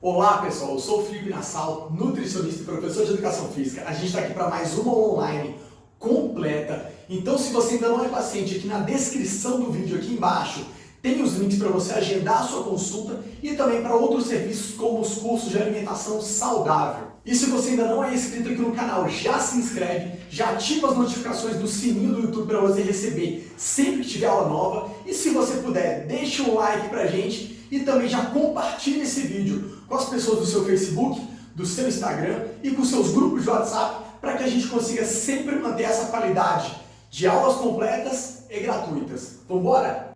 Olá pessoal, eu sou o Felipe Nassau, nutricionista e professor de educação física. A gente está aqui para mais uma online completa. Então, se você ainda não é paciente, aqui na descrição do vídeo aqui embaixo tem os links para você agendar a sua consulta e também para outros serviços como os cursos de alimentação saudável. E se você ainda não é inscrito aqui no canal, já se inscreve, já ativa as notificações do sininho do YouTube para você receber sempre que tiver aula nova. E se você puder, deixa um like pra gente e também já compartilhe esse vídeo com as pessoas do seu Facebook, do seu Instagram e com seus grupos de WhatsApp para que a gente consiga sempre manter essa qualidade de aulas completas e gratuitas. Vamos embora?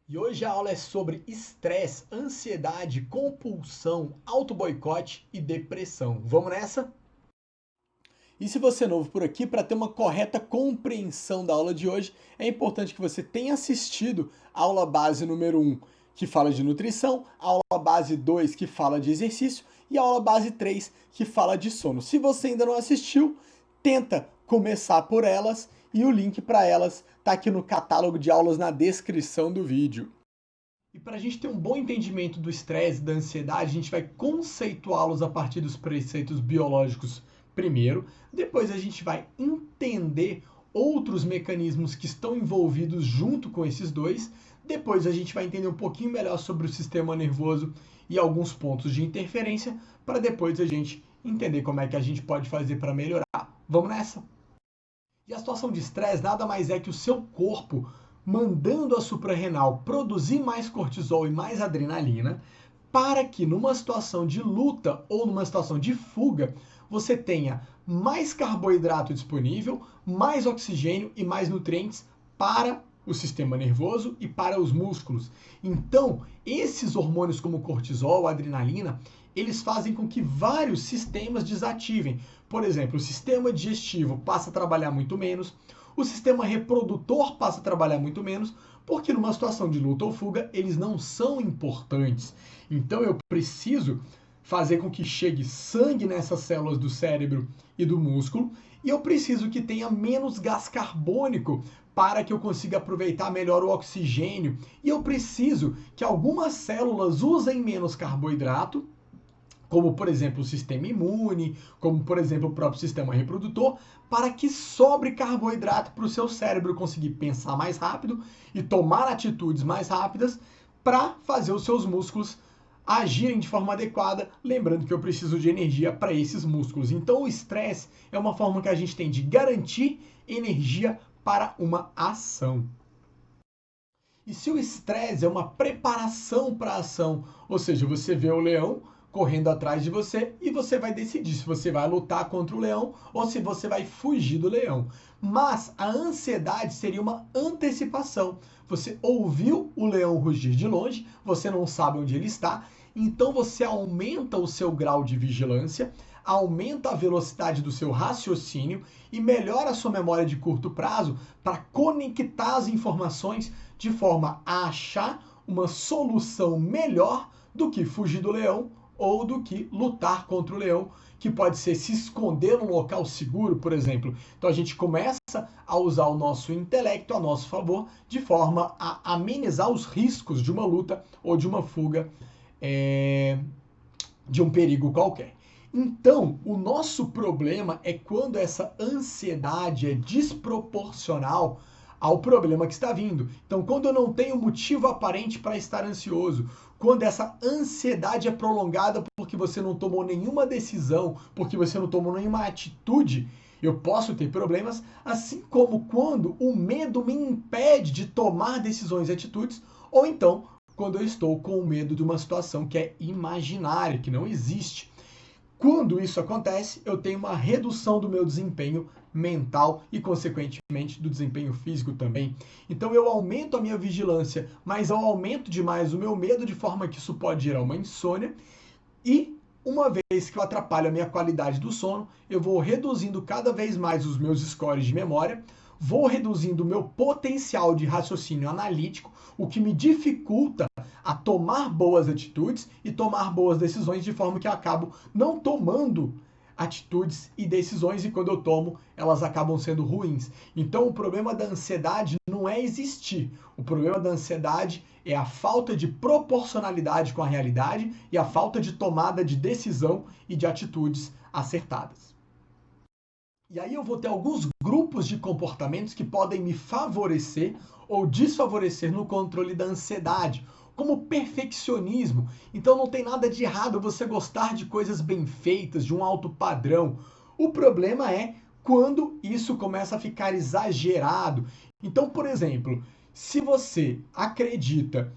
E hoje a aula é sobre estresse, ansiedade, compulsão, auto-boicote e depressão. Vamos nessa? E se você é novo por aqui, para ter uma correta compreensão da aula de hoje, é importante que você tenha assistido a aula base número 1, que fala de nutrição, a aula base 2, que fala de exercício, e a aula base 3, que fala de sono. Se você ainda não assistiu, tenta começar por elas, e o link para elas está aqui no catálogo de aulas na descrição do vídeo. E para a gente ter um bom entendimento do estresse e da ansiedade, a gente vai conceituá-los a partir dos preceitos biológicos primeiro, depois a gente vai entender outros mecanismos que estão envolvidos junto com esses dois, depois a gente vai entender um pouquinho melhor sobre o sistema nervoso e alguns pontos de interferência, para depois a gente entender como é que a gente pode fazer para melhorar. Vamos nessa? E a situação de estresse nada mais é que o seu corpo mandando a suprarrenal produzir mais cortisol e mais adrenalina para que numa situação de luta ou numa situação de fuga você tenha mais carboidrato disponível, mais oxigênio e mais nutrientes para o sistema nervoso e para os músculos. Então, esses hormônios como cortisol, adrenalina, eles fazem com que vários sistemas desativem. Por exemplo, o sistema digestivo passa a trabalhar muito menos, o sistema reprodutor passa a trabalhar muito menos, porque numa situação de luta ou fuga, eles não são importantes. Então, eu preciso fazer com que chegue sangue nessas células do cérebro e do músculo, e eu preciso que tenha menos gás carbônico para que eu consiga aproveitar melhor o oxigênio, e eu preciso que algumas células usem menos carboidrato, como por exemplo o sistema imune, como por exemplo o próprio sistema reprodutor, para que sobre carboidrato para o seu cérebro conseguir pensar mais rápido e tomar atitudes mais rápidas para fazer os seus músculos agirem de forma adequada, lembrando que eu preciso de energia para esses músculos. Então o estresse é uma forma que a gente tem de garantir energia para uma ação. E se o estresse é uma preparação para a ação, ou seja, você vê o leão correndo atrás de você e você vai decidir se você vai lutar contra o leão ou se você vai fugir do leão. Mas a ansiedade seria uma antecipação. Você ouviu o leão rugir de longe, você não sabe onde ele está, então você aumenta o seu grau de vigilância, aumenta a velocidade do seu raciocínio e melhora a sua memória de curto prazo para conectar as informações de forma a achar uma solução melhor do que fugir do leão ou do que lutar contra o leão, que pode ser se esconder num local seguro, por exemplo. Então a gente começa a usar o nosso intelecto a nosso favor, de forma a amenizar os riscos de uma luta ou de uma fuga, de um perigo qualquer. Então, o nosso problema é quando essa ansiedade é desproporcional ao problema que está vindo. Então, quando eu não tenho motivo aparente para estar ansioso, quando essa ansiedade é prolongada porque você não tomou nenhuma decisão, porque você não tomou nenhuma atitude, eu posso ter problemas, assim como quando o medo me impede de tomar decisões e atitudes, ou então quando eu estou com medo de uma situação que é imaginária, que não existe. Quando isso acontece, eu tenho uma redução do meu desempenho mental e, consequentemente, do desempenho físico também. Então, eu aumento a minha vigilância, mas eu aumento demais o meu medo, de forma que isso pode gerar uma insônia. E, uma vez que eu atrapalho a minha qualidade do sono, eu vou reduzindo cada vez mais os meus scores de memória, vou reduzindo o meu potencial de raciocínio analítico, o que me dificulta a tomar boas atitudes e tomar boas decisões, de forma que eu acabo não tomando atitudes e decisões, e quando eu tomo, elas acabam sendo ruins. Então, o problema da ansiedade não é existir. O problema da ansiedade é a falta de proporcionalidade com a realidade e a falta de tomada de decisão e de atitudes acertadas. E aí eu vou ter alguns grupos de comportamentos que podem me favorecer ou desfavorecer no controle da ansiedade, como perfeccionismo. Então não tem nada de errado você gostar de coisas bem feitas, de um alto padrão. O problema é quando isso começa a ficar exagerado. Então, por exemplo, se você acredita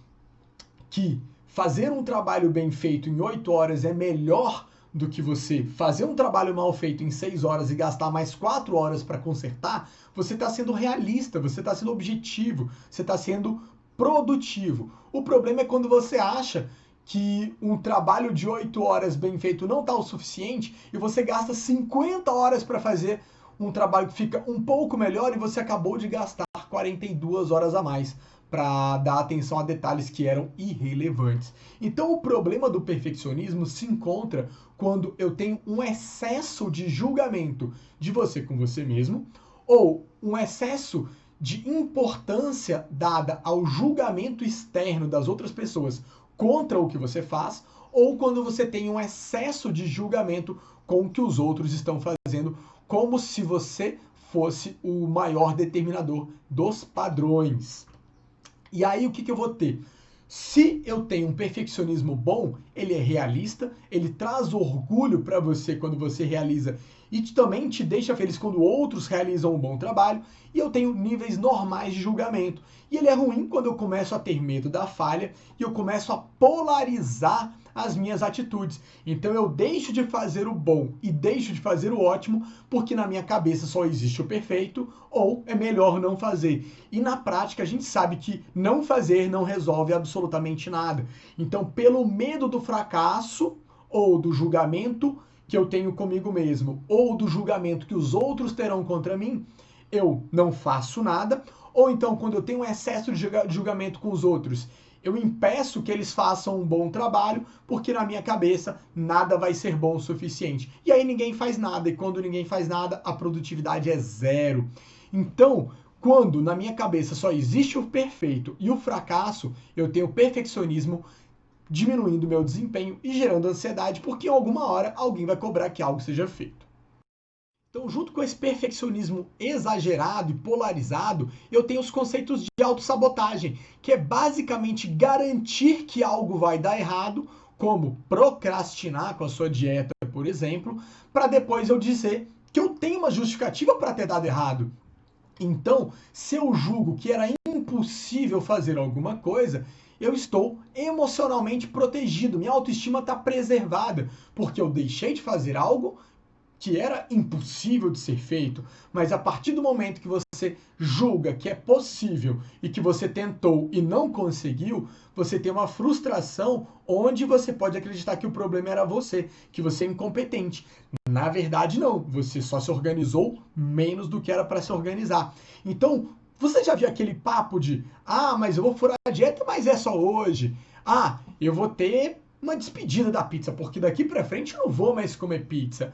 que fazer um trabalho bem feito em 8 horas é melhor do que você fazer um trabalho mal feito em 6 horas e gastar mais 4 horas para consertar, você está sendo realista, você está sendo objetivo, você está sendo produtivo. O problema é quando você acha que um trabalho de 8 horas bem feito não está o suficiente e você gasta 50 horas para fazer um trabalho que fica um pouco melhor e você acabou de gastar 42 horas a mais para dar atenção a detalhes que eram irrelevantes. Então o problema do perfeccionismo se encontra quando eu tenho um excesso de julgamento de você com você mesmo, ou um excesso de importância dada ao julgamento externo das outras pessoas contra o que você faz, ou quando você tem um excesso de julgamento com o que os outros estão fazendo, como se você fosse o maior determinador dos padrões. E aí o que eu vou ter? Se eu tenho um perfeccionismo bom, ele é realista, ele traz orgulho para você quando você realiza e também te deixa feliz quando outros realizam um bom trabalho, e eu tenho níveis normais de julgamento. E ele é ruim quando eu começo a ter medo da falha e eu começo a polarizar as minhas atitudes. Então eu deixo de fazer o bom e deixo de fazer o ótimo porque na minha cabeça só existe o perfeito ou é melhor não fazer. E na prática a gente sabe que não fazer não resolve absolutamente nada. Então, pelo medo do fracasso ou do julgamento que eu tenho comigo mesmo ou do julgamento que os outros terão contra mim, eu não faço nada. Ou então, quando eu tenho um excesso de julgamento com os outros, eu impeço que eles façam um bom trabalho, porque na minha cabeça nada vai ser bom o suficiente. E aí ninguém faz nada, e quando ninguém faz nada, a produtividade é zero. Então, quando na minha cabeça só existe o perfeito e o fracasso, eu tenho perfeccionismo diminuindo meu desempenho e gerando ansiedade, porque em alguma hora alguém vai cobrar que algo seja feito. Então, junto com esse perfeccionismo exagerado e polarizado, eu tenho os conceitos de autossabotagem, que é basicamente garantir que algo vai dar errado, como procrastinar com a sua dieta, por exemplo, para depois eu dizer que eu tenho uma justificativa para ter dado errado. Então, se eu julgo que era impossível fazer alguma coisa, eu estou emocionalmente protegido, minha autoestima está preservada, porque eu deixei de fazer algo que era impossível de ser feito, mas a partir do momento que você julga que é possível e que você tentou e não conseguiu, você tem uma frustração onde você pode acreditar que o problema era você, que você é incompetente. Na verdade, não. Você só se organizou menos do que era para se organizar. Então, você já viu aquele papo de mas eu vou furar a dieta, mas é só hoje. Eu vou ter uma despedida da pizza, porque daqui para frente eu não vou mais comer pizza.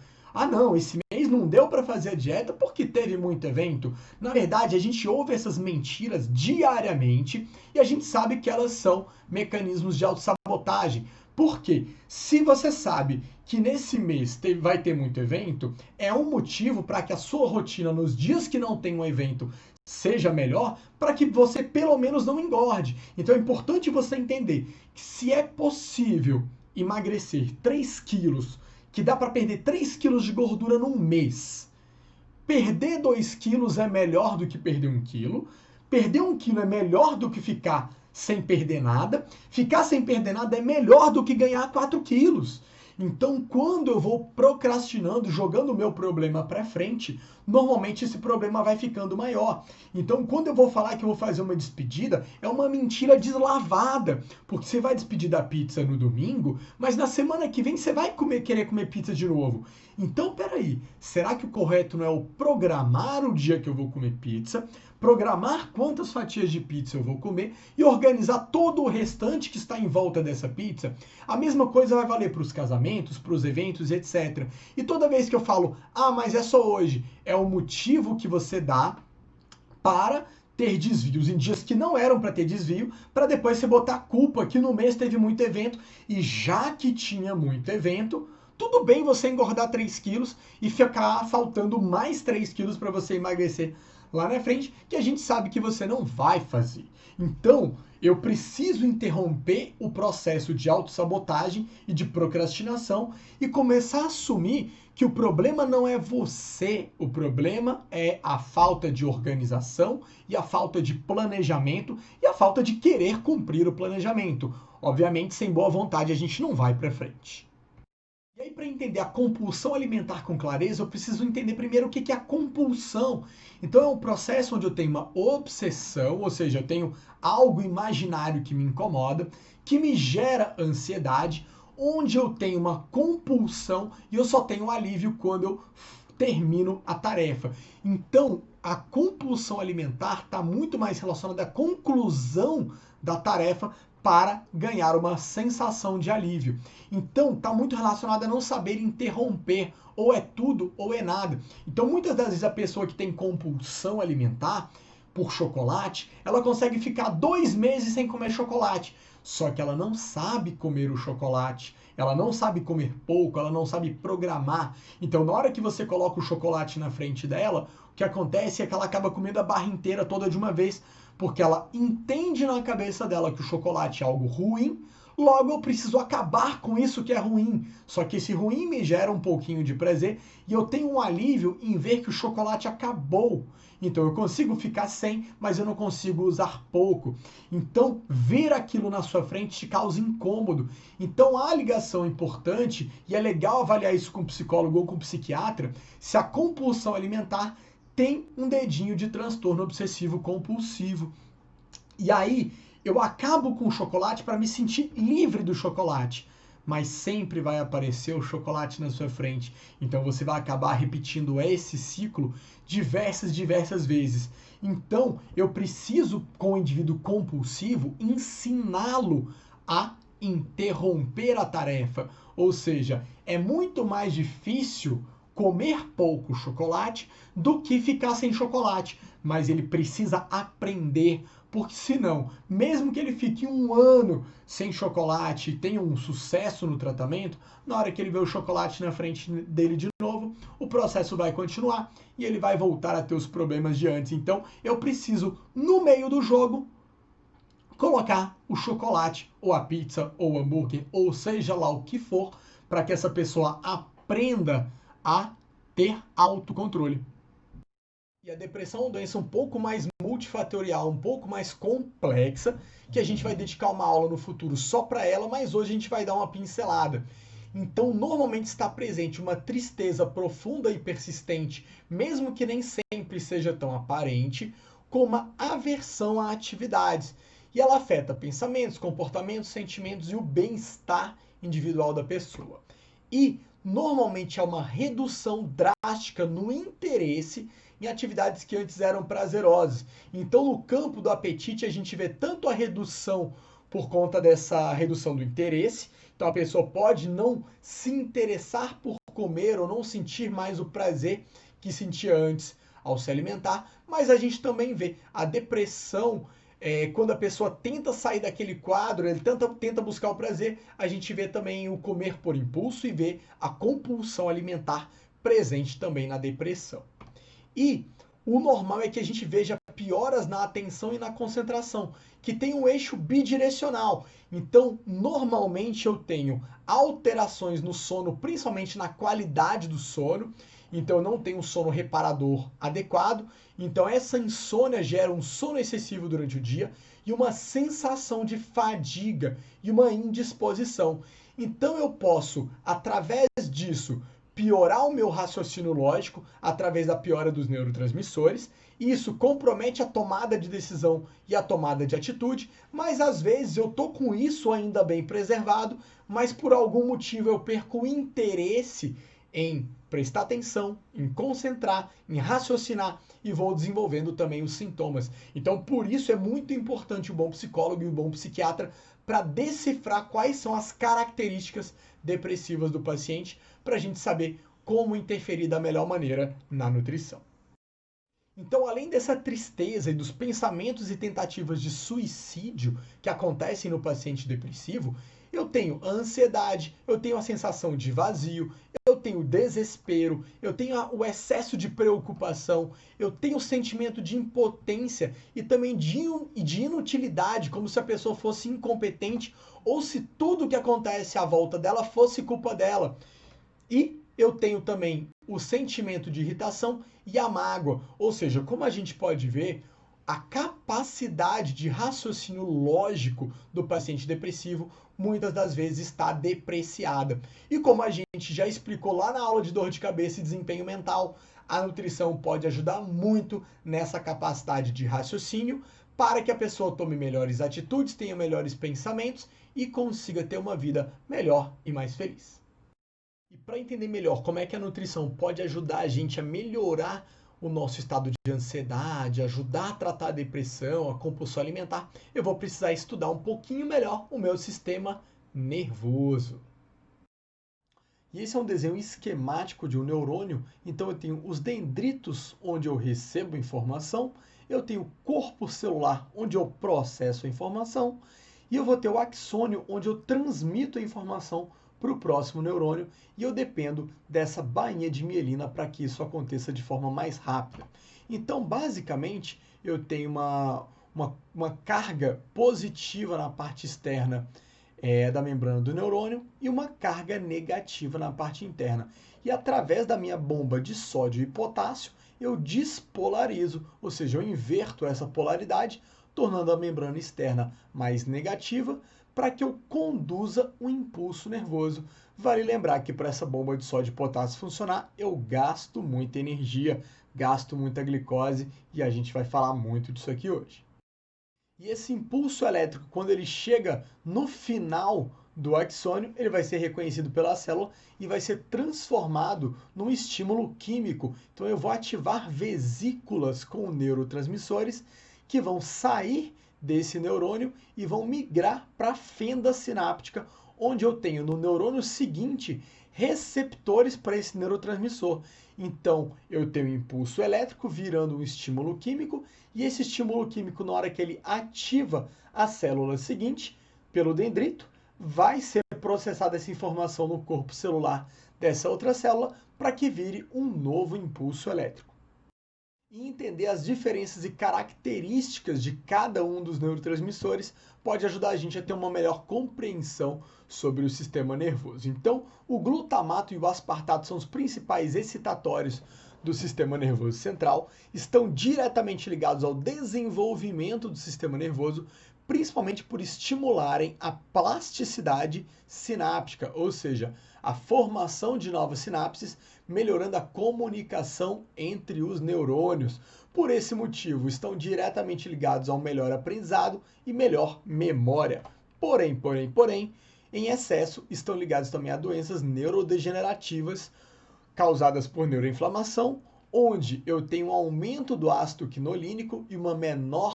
Não, esse mês não deu para fazer a dieta porque teve muito evento. Na verdade, a gente ouve essas mentiras diariamente e a gente sabe que elas são mecanismos de autossabotagem. Por quê? Se você sabe que nesse mês vai ter muito evento, é um motivo para que a sua rotina nos dias que não tem um evento seja melhor, para que você pelo menos não engorde. Então é importante você entender que se é possível emagrecer 3 quilos, que dá para perder 3 quilos de gordura num mês. Perder 2 quilos é melhor do que perder 1 quilo. Perder 1 quilo é melhor do que ficar sem perder nada. Ficar sem perder nada é melhor do que ganhar 4 quilos. Então, quando eu vou procrastinando, jogando o meu problema para frente, normalmente esse problema vai ficando maior. Então, quando eu vou falar que eu vou fazer uma despedida, é uma mentira deslavada, porque você vai despedir da pizza no domingo, mas na semana que vem você vai querer comer pizza de novo. Então, peraí, será que o correto não é o programar o dia que eu vou comer pizza, programar quantas fatias de pizza eu vou comer e organizar todo o restante que está em volta dessa pizza. A mesma coisa vai valer para os casamentos, para os eventos, etc. E toda vez que eu falo, mas é só hoje, é o motivo que você dá para ter desvios em dias que não eram para ter desvio, para depois você botar a culpa que no mês teve muito evento, e já que tinha muito evento, tudo bem você engordar 3 quilos e ficar faltando mais 3 quilos para você emagrecer lá na frente, que a gente sabe que você não vai fazer. Então, eu preciso interromper o processo de autossabotagem e de procrastinação e começar a assumir que o problema não é você, o problema é a falta de organização e a falta de planejamento e a falta de querer cumprir o planejamento. Obviamente, sem boa vontade, a gente não vai para frente. E aí, para entender a compulsão alimentar com clareza, eu preciso entender primeiro o que é a compulsão. Então, é um processo onde eu tenho uma obsessão, ou seja, eu tenho algo imaginário que me incomoda, que me gera ansiedade, onde eu tenho uma compulsão e eu só tenho alívio quando eu termino a tarefa. Então, a compulsão alimentar está muito mais relacionada à conclusão da tarefa para ganhar uma sensação de alívio. Então, está muito relacionado a não saber interromper, ou é tudo ou é nada. Então, muitas das vezes a pessoa que tem compulsão alimentar por chocolate, ela consegue ficar 2 meses sem comer chocolate. Só que ela não sabe comer o chocolate, ela não sabe comer pouco, ela não sabe programar. Então, na hora que você coloca o chocolate na frente dela, o que acontece é que ela acaba comendo a barra inteira toda de uma vez, porque ela entende na cabeça dela que o chocolate é algo ruim, logo eu preciso acabar com isso que é ruim. Só que esse ruim me gera um pouquinho de prazer e eu tenho um alívio em ver que o chocolate acabou. Então eu consigo ficar sem, mas eu não consigo usar pouco. Então ver aquilo na sua frente te causa incômodo. Então a ligação importante, e é legal avaliar isso com um psicólogo ou com um psiquiatra, se a compulsão alimentar tem um dedinho de transtorno obsessivo compulsivo. E aí eu acabo com o chocolate para me sentir livre do chocolate. Mas sempre vai aparecer o chocolate na sua frente. Então você vai acabar repetindo esse ciclo diversas vezes. Então eu preciso, com o indivíduo compulsivo, ensiná-lo a interromper a tarefa. Ou seja, é muito mais difícil comer pouco chocolate do que ficar sem chocolate. Mas ele precisa aprender, porque senão, mesmo que ele fique 1 ano sem chocolate e tenha um sucesso no tratamento, na hora que ele vê o chocolate na frente dele de novo, o processo vai continuar e ele vai voltar a ter os problemas de antes. Então, eu preciso, no meio do jogo, colocar o chocolate, ou a pizza, ou o hambúrguer, ou seja lá o que for, para que essa pessoa aprenda a ter autocontrole. E a depressão é uma doença um pouco mais multifatorial, um pouco mais complexa, que a gente vai dedicar uma aula no futuro só para ela, mas hoje a gente vai dar uma pincelada. Então, normalmente está presente uma tristeza profunda e persistente, mesmo que nem sempre seja tão aparente, com uma aversão a atividades. E ela afeta pensamentos, comportamentos, sentimentos e o bem-estar individual da pessoa. E normalmente há uma redução drástica no interesse em atividades que antes eram prazerosas. Então, no campo do apetite, a gente vê tanto a redução por conta dessa redução do interesse. Então, a pessoa pode não se interessar por comer ou não sentir mais o prazer que sentia antes ao se alimentar. Mas a gente também vê a depressão, quando a pessoa tenta sair daquele quadro, ele tenta buscar o prazer, a gente vê também o comer por impulso e vê a compulsão alimentar presente também na depressão. E o normal é que a gente veja pioras na atenção e na concentração, que tem um eixo bidirecional. Então, normalmente eu tenho alterações no sono, principalmente na qualidade do sono. Então, eu não tenho um sono reparador adequado. Então, essa insônia gera um sono excessivo durante o dia e uma sensação de fadiga e uma indisposição. Então, eu posso, através disso, piorar o meu raciocínio lógico através da piora dos neurotransmissores. Isso compromete a tomada de decisão e a tomada de atitude, mas às vezes eu tô com isso ainda bem preservado, mas por algum motivo eu perco o interesse em prestar atenção, em concentrar, em raciocinar, e vou desenvolvendo também os sintomas. Então, por isso é muito importante o bom psicólogo e o bom psiquiatra para decifrar quais são as características depressivas do paciente, para a gente saber como interferir da melhor maneira na nutrição. Então, além dessa tristeza e dos pensamentos e tentativas de suicídio que acontecem no paciente depressivo, eu tenho a ansiedade, eu tenho a sensação de vazio, eu tenho o desespero, eu tenho o excesso de preocupação, eu tenho o sentimento de impotência e também de inutilidade, como se a pessoa fosse incompetente ou se tudo que acontece à volta dela fosse culpa dela. E eu tenho também o sentimento de irritação e a mágoa. Ou seja, como a gente pode ver, a capacidade de raciocínio lógico do paciente depressivo muitas das vezes está depreciada. E como a gente já explicou lá na aula de dor de cabeça e desempenho mental, a nutrição pode ajudar muito nessa capacidade de raciocínio para que a pessoa tome melhores atitudes, tenha melhores pensamentos e consiga ter uma vida melhor e mais feliz. E para entender melhor como é que a nutrição pode ajudar a gente a melhorar o nosso estado de ansiedade, ajudar a tratar a depressão, a compulsão alimentar, eu vou precisar estudar um pouquinho melhor o meu sistema nervoso. E esse é um desenho esquemático de um neurônio, então eu tenho os dendritos, onde eu recebo informação, eu tenho o corpo celular, onde eu processo a informação, e eu vou ter o axônio, onde eu transmito a informação para o próximo neurônio, e eu dependo dessa bainha de mielina para que isso aconteça de forma mais rápida. Então, basicamente, eu tenho uma carga positiva na parte externa da membrana do neurônio e uma carga negativa na parte interna. E através da minha bomba de sódio e potássio, eu despolarizo, ou seja, eu inverto essa polaridade, tornando a membrana externa mais negativa, para que eu conduza um impulso nervoso. Vale lembrar que para essa bomba de sódio e potássio funcionar, eu gasto muita energia, gasto muita glicose, e a gente vai falar muito disso aqui hoje. E esse impulso elétrico, quando ele chega no final do axônio, ele vai ser reconhecido pela célula e vai ser transformado num estímulo químico. Então eu vou ativar vesículas com neurotransmissores que vão sair desse neurônio e vão migrar para a fenda sináptica, onde eu tenho no neurônio seguinte receptores para esse neurotransmissor. Então, eu tenho um impulso elétrico virando um estímulo químico, e esse estímulo químico, na hora que ele ativa a célula seguinte, pelo dendrito, vai ser processada essa informação no corpo celular dessa outra célula para que vire um novo impulso elétrico. E entender as diferenças e características de cada um dos neurotransmissores pode ajudar a gente a ter uma melhor compreensão sobre o sistema nervoso. Então, o glutamato e o aspartato são os principais excitatórios do sistema nervoso central, estão diretamente ligados ao desenvolvimento do sistema nervoso, principalmente por estimularem a plasticidade sináptica, ou seja, a formação de novas sinapses, melhorando a comunicação entre os neurônios. Por esse motivo, estão diretamente ligados ao melhor aprendizado e melhor memória. Porém, em excesso, estão ligados também a doenças neurodegenerativas causadas por neuroinflamação, onde eu tenho um aumento do ácido quinolínico e uma menor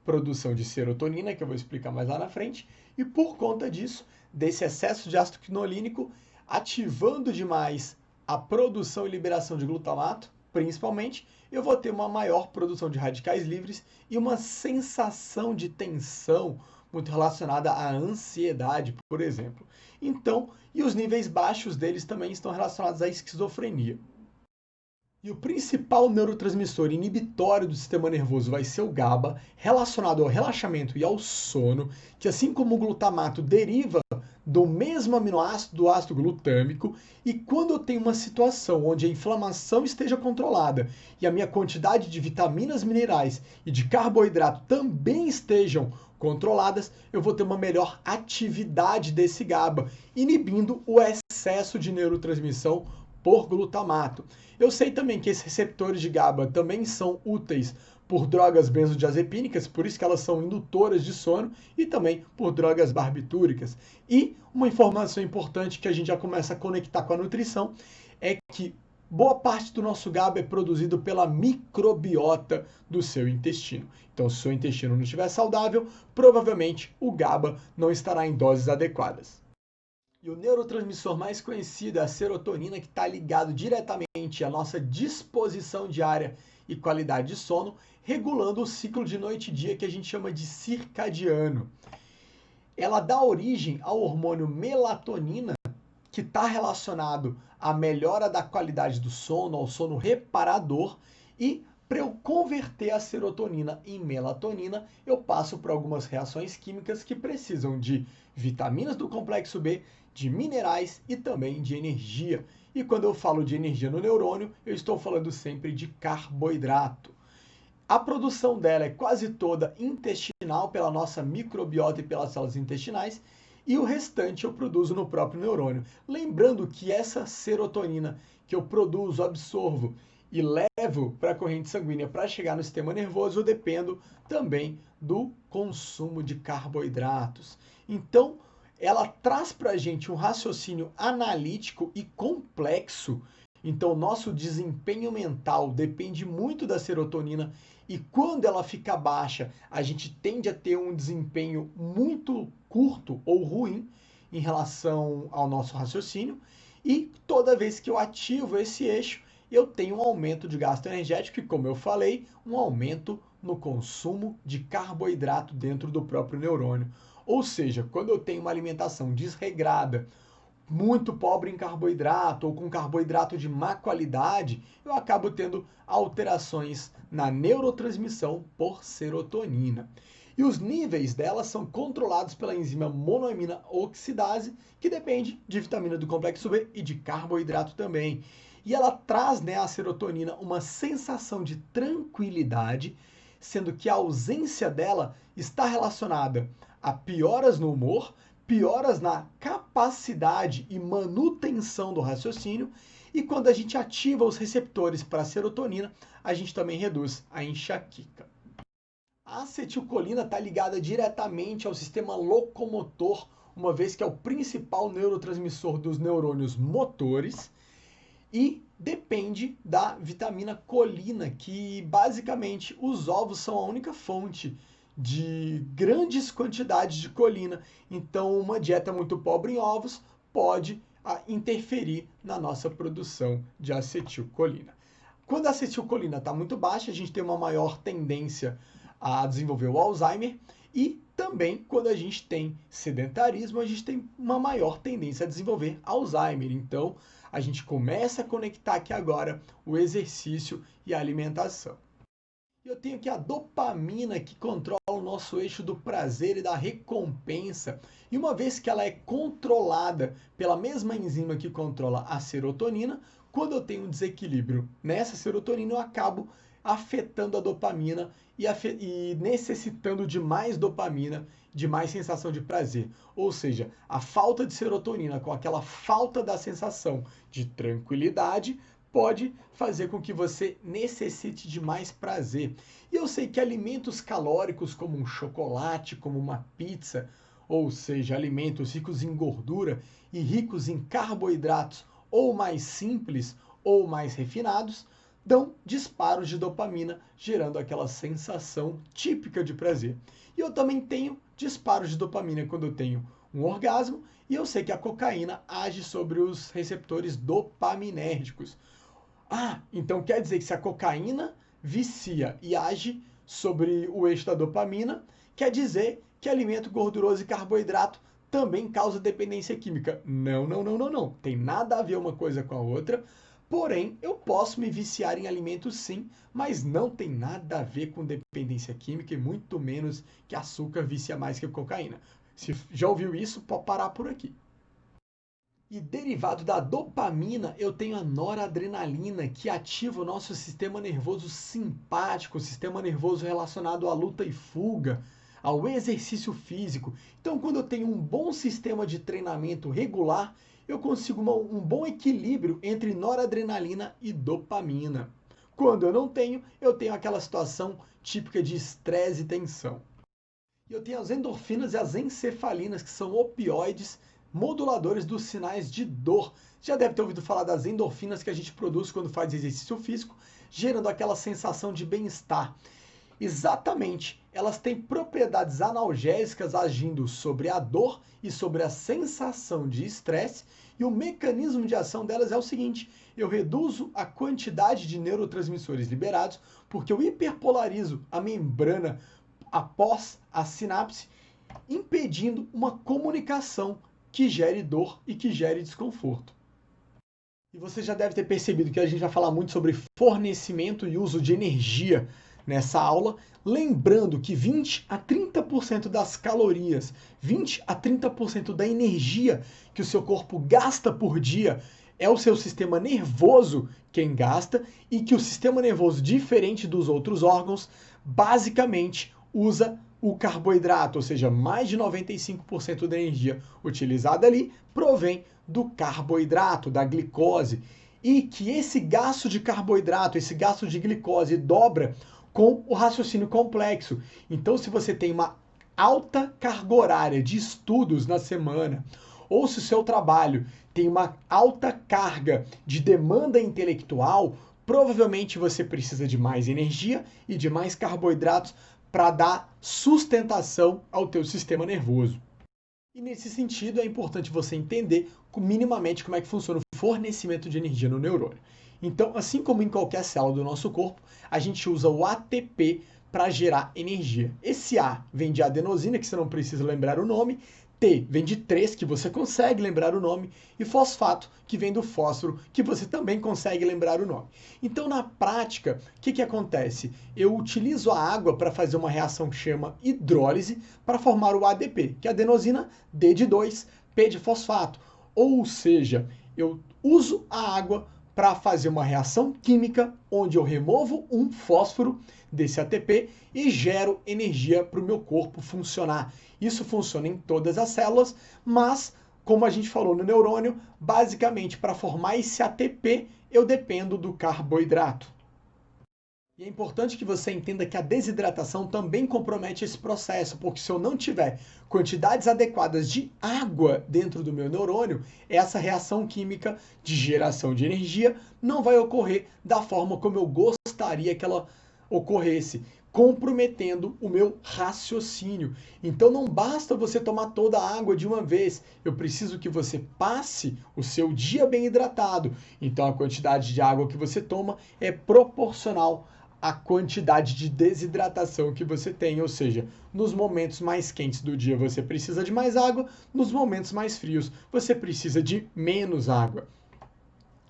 produção de serotonina, que eu vou explicar mais lá na frente, e por conta disso, desse excesso de ácido quinolínico, ativando demais a produção e liberação de glutamato, principalmente, eu vou ter uma maior produção de radicais livres e uma sensação de tensão muito relacionada à ansiedade, por exemplo. Então, e os níveis baixos deles também estão relacionados à esquizofrenia. E o principal neurotransmissor inibitório do sistema nervoso vai ser o GABA, relacionado ao relaxamento e ao sono, que assim como o glutamato deriva do mesmo aminoácido do ácido glutâmico, e quando eu tenho uma situação onde a inflamação esteja controlada e a minha quantidade de vitaminas, minerais e de carboidrato também estejam controladas, eu vou ter uma melhor atividade desse GABA, inibindo o excesso de neurotransmissão por glutamato. Eu sei também que esses receptores de GABA também são úteis por drogas benzodiazepínicas, por isso que elas são indutoras de sono, e também por drogas barbitúricas. E uma informação importante que a gente já começa a conectar com a nutrição é que boa parte do nosso GABA é produzido pela microbiota do seu intestino. Então, se o seu intestino não estiver saudável, provavelmente o GABA não estará em doses adequadas. E o neurotransmissor mais conhecido é a serotonina, que está ligado diretamente à nossa disposição diária e qualidade de sono, regulando o ciclo de noite e dia que a gente chama de circadiano. Ela dá origem ao hormônio melatonina, que está relacionado à melhora da qualidade do sono, ao sono reparador, e para eu converter a serotonina em melatonina, eu passo por algumas reações químicas que precisam de vitaminas do complexo B, de minerais e também de energia. E quando eu falo de energia no neurônio, eu estou falando sempre de carboidrato. A produção dela é quase toda intestinal, pela nossa microbiota e pelas células intestinais, e o restante eu produzo no próprio neurônio. Lembrando que essa serotonina que eu produzo, absorvo e levo para a corrente sanguínea para chegar no sistema nervoso, eu dependo também do consumo de carboidratos. Então, ela traz para a gente um raciocínio analítico e complexo. Então, nosso desempenho mental depende muito da serotonina, e quando ela fica baixa, a gente tende a ter um desempenho muito curto ou ruim em relação ao nosso raciocínio. E toda vez que eu ativo esse eixo, eu tenho um aumento de gasto energético e, como eu falei, um aumento no consumo de carboidrato dentro do próprio neurônio. Ou seja, quando eu tenho uma alimentação desregrada, muito pobre em carboidrato ou com carboidrato de má qualidade, eu acabo tendo alterações na neurotransmissão por serotonina. E os níveis dela são controlados pela enzima monoamina oxidase, que depende de vitamina do complexo B e de carboidrato também. E ela traz, a serotonina, uma sensação de tranquilidade, sendo que a ausência dela está relacionada a pioras no humor, pioras na capacidade e manutenção do raciocínio, e quando a gente ativa os receptores para a serotonina, a gente também reduz a enxaqueca. A acetilcolina está ligada diretamente ao sistema locomotor, uma vez que é o principal neurotransmissor dos neurônios motores, e depende da vitamina colina, que basicamente os ovos são a única fonte de grandes quantidades de colina. Então, uma dieta muito pobre em ovos pode interferir na nossa produção de acetilcolina. Quando a acetilcolina está muito baixa, a gente tem uma maior tendência a desenvolver o Alzheimer, e também quando a gente tem sedentarismo, a gente tem uma maior tendência a desenvolver Alzheimer. Então, a gente começa a conectar aqui agora o exercício e a alimentação. Eu tenho aqui a dopamina, que controla o nosso eixo do prazer e da recompensa. E uma vez que ela é controlada pela mesma enzima que controla a serotonina, quando eu tenho um desequilíbrio nessa serotonina, eu acabo afetando a dopamina e necessitando de mais dopamina, de mais sensação de prazer. Ou seja, a falta de serotonina com aquela falta da sensação de tranquilidade pode fazer com que você necessite de mais prazer. E eu sei que alimentos calóricos como um chocolate, como uma pizza, ou seja, alimentos ricos em gordura e ricos em carboidratos, ou mais simples ou mais refinados, dão disparos de dopamina, gerando aquela sensação típica de prazer. E eu também tenho disparos de dopamina quando eu tenho um orgasmo, e eu sei que a cocaína age sobre os receptores dopaminérgicos. Então quer dizer que se a cocaína vicia e age sobre o eixo da dopamina, quer dizer que alimento gorduroso e carboidrato também causa dependência química. Não. Tem nada a ver uma coisa com a outra. Porém, eu posso me viciar em alimentos sim, mas não tem nada a ver com dependência química, e muito menos que açúcar vicia mais que cocaína. Se já ouviu isso, pode parar por aqui. E derivado da dopamina, eu tenho a noradrenalina, que ativa o nosso sistema nervoso simpático, o sistema nervoso relacionado à luta e fuga, ao exercício físico. Então, quando eu tenho um bom sistema de treinamento regular, eu consigo um bom equilíbrio entre noradrenalina e dopamina. Quando eu tenho aquela situação típica de estresse e tensão. E eu tenho as endorfinas e as encefalinas, que são opioides moduladores dos sinais de dor. Já deve ter ouvido falar das endorfinas que a gente produz quando faz exercício físico, gerando aquela sensação de bem-estar. Exatamente, elas têm propriedades analgésicas agindo sobre a dor e sobre a sensação de estresse, e o mecanismo de ação delas é o seguinte: eu reduzo a quantidade de neurotransmissores liberados, porque eu hiperpolarizo a membrana após a sinapse, impedindo uma comunicação que gere dor e que gere desconforto. E você já deve ter percebido que a gente vai falar muito sobre fornecimento e uso de energia nessa aula, lembrando que 20 a 30% das calorias, 20 a 30% da energia que o seu corpo gasta por dia é o seu sistema nervoso quem gasta, e que o sistema nervoso, diferente dos outros órgãos, basicamente usa o carboidrato, ou seja, mais de 95% da energia utilizada ali provém do carboidrato, da glicose, e que esse gasto de carboidrato, esse gasto de glicose dobra com o raciocínio complexo. Então, se você tem uma alta carga horária de estudos na semana, ou se o seu trabalho tem uma alta carga de demanda intelectual, provavelmente você precisa de mais energia e de mais carboidratos para dar sustentação ao teu sistema nervoso. E nesse sentido é importante você entender minimamente como é que funciona o fornecimento de energia no neurônio. Então, assim como em qualquer célula do nosso corpo, a gente usa o ATP para gerar energia. Esse A vem de adenosina, que você não precisa lembrar o nome, T vem de 3, que você consegue lembrar o nome, e fosfato, que vem do fósforo, que você também consegue lembrar o nome. Então, na prática, o que acontece? Eu utilizo a água para fazer uma reação que chama hidrólise para formar o ADP, que é adenosina, D de 2, P de fosfato. Ou seja, eu uso a água para fazer uma reação química onde eu removo um fósforo desse ATP e gero energia para o meu corpo funcionar. Isso funciona em todas as células, mas, como a gente falou no neurônio, basicamente para formar esse ATP eu dependo do carboidrato. E é importante que você entenda que a desidratação também compromete esse processo, porque se eu não tiver quantidades adequadas de água dentro do meu neurônio, essa reação química de geração de energia não vai ocorrer da forma como eu gostaria que ela ocorresse, comprometendo o meu raciocínio. Então não basta você tomar toda a água de uma vez, eu preciso que você passe o seu dia bem hidratado. Então a quantidade de água que você toma é proporcional a quantidade de desidratação que você tem, ou seja, nos momentos mais quentes do dia você precisa de mais água, nos momentos mais frios você precisa de menos água.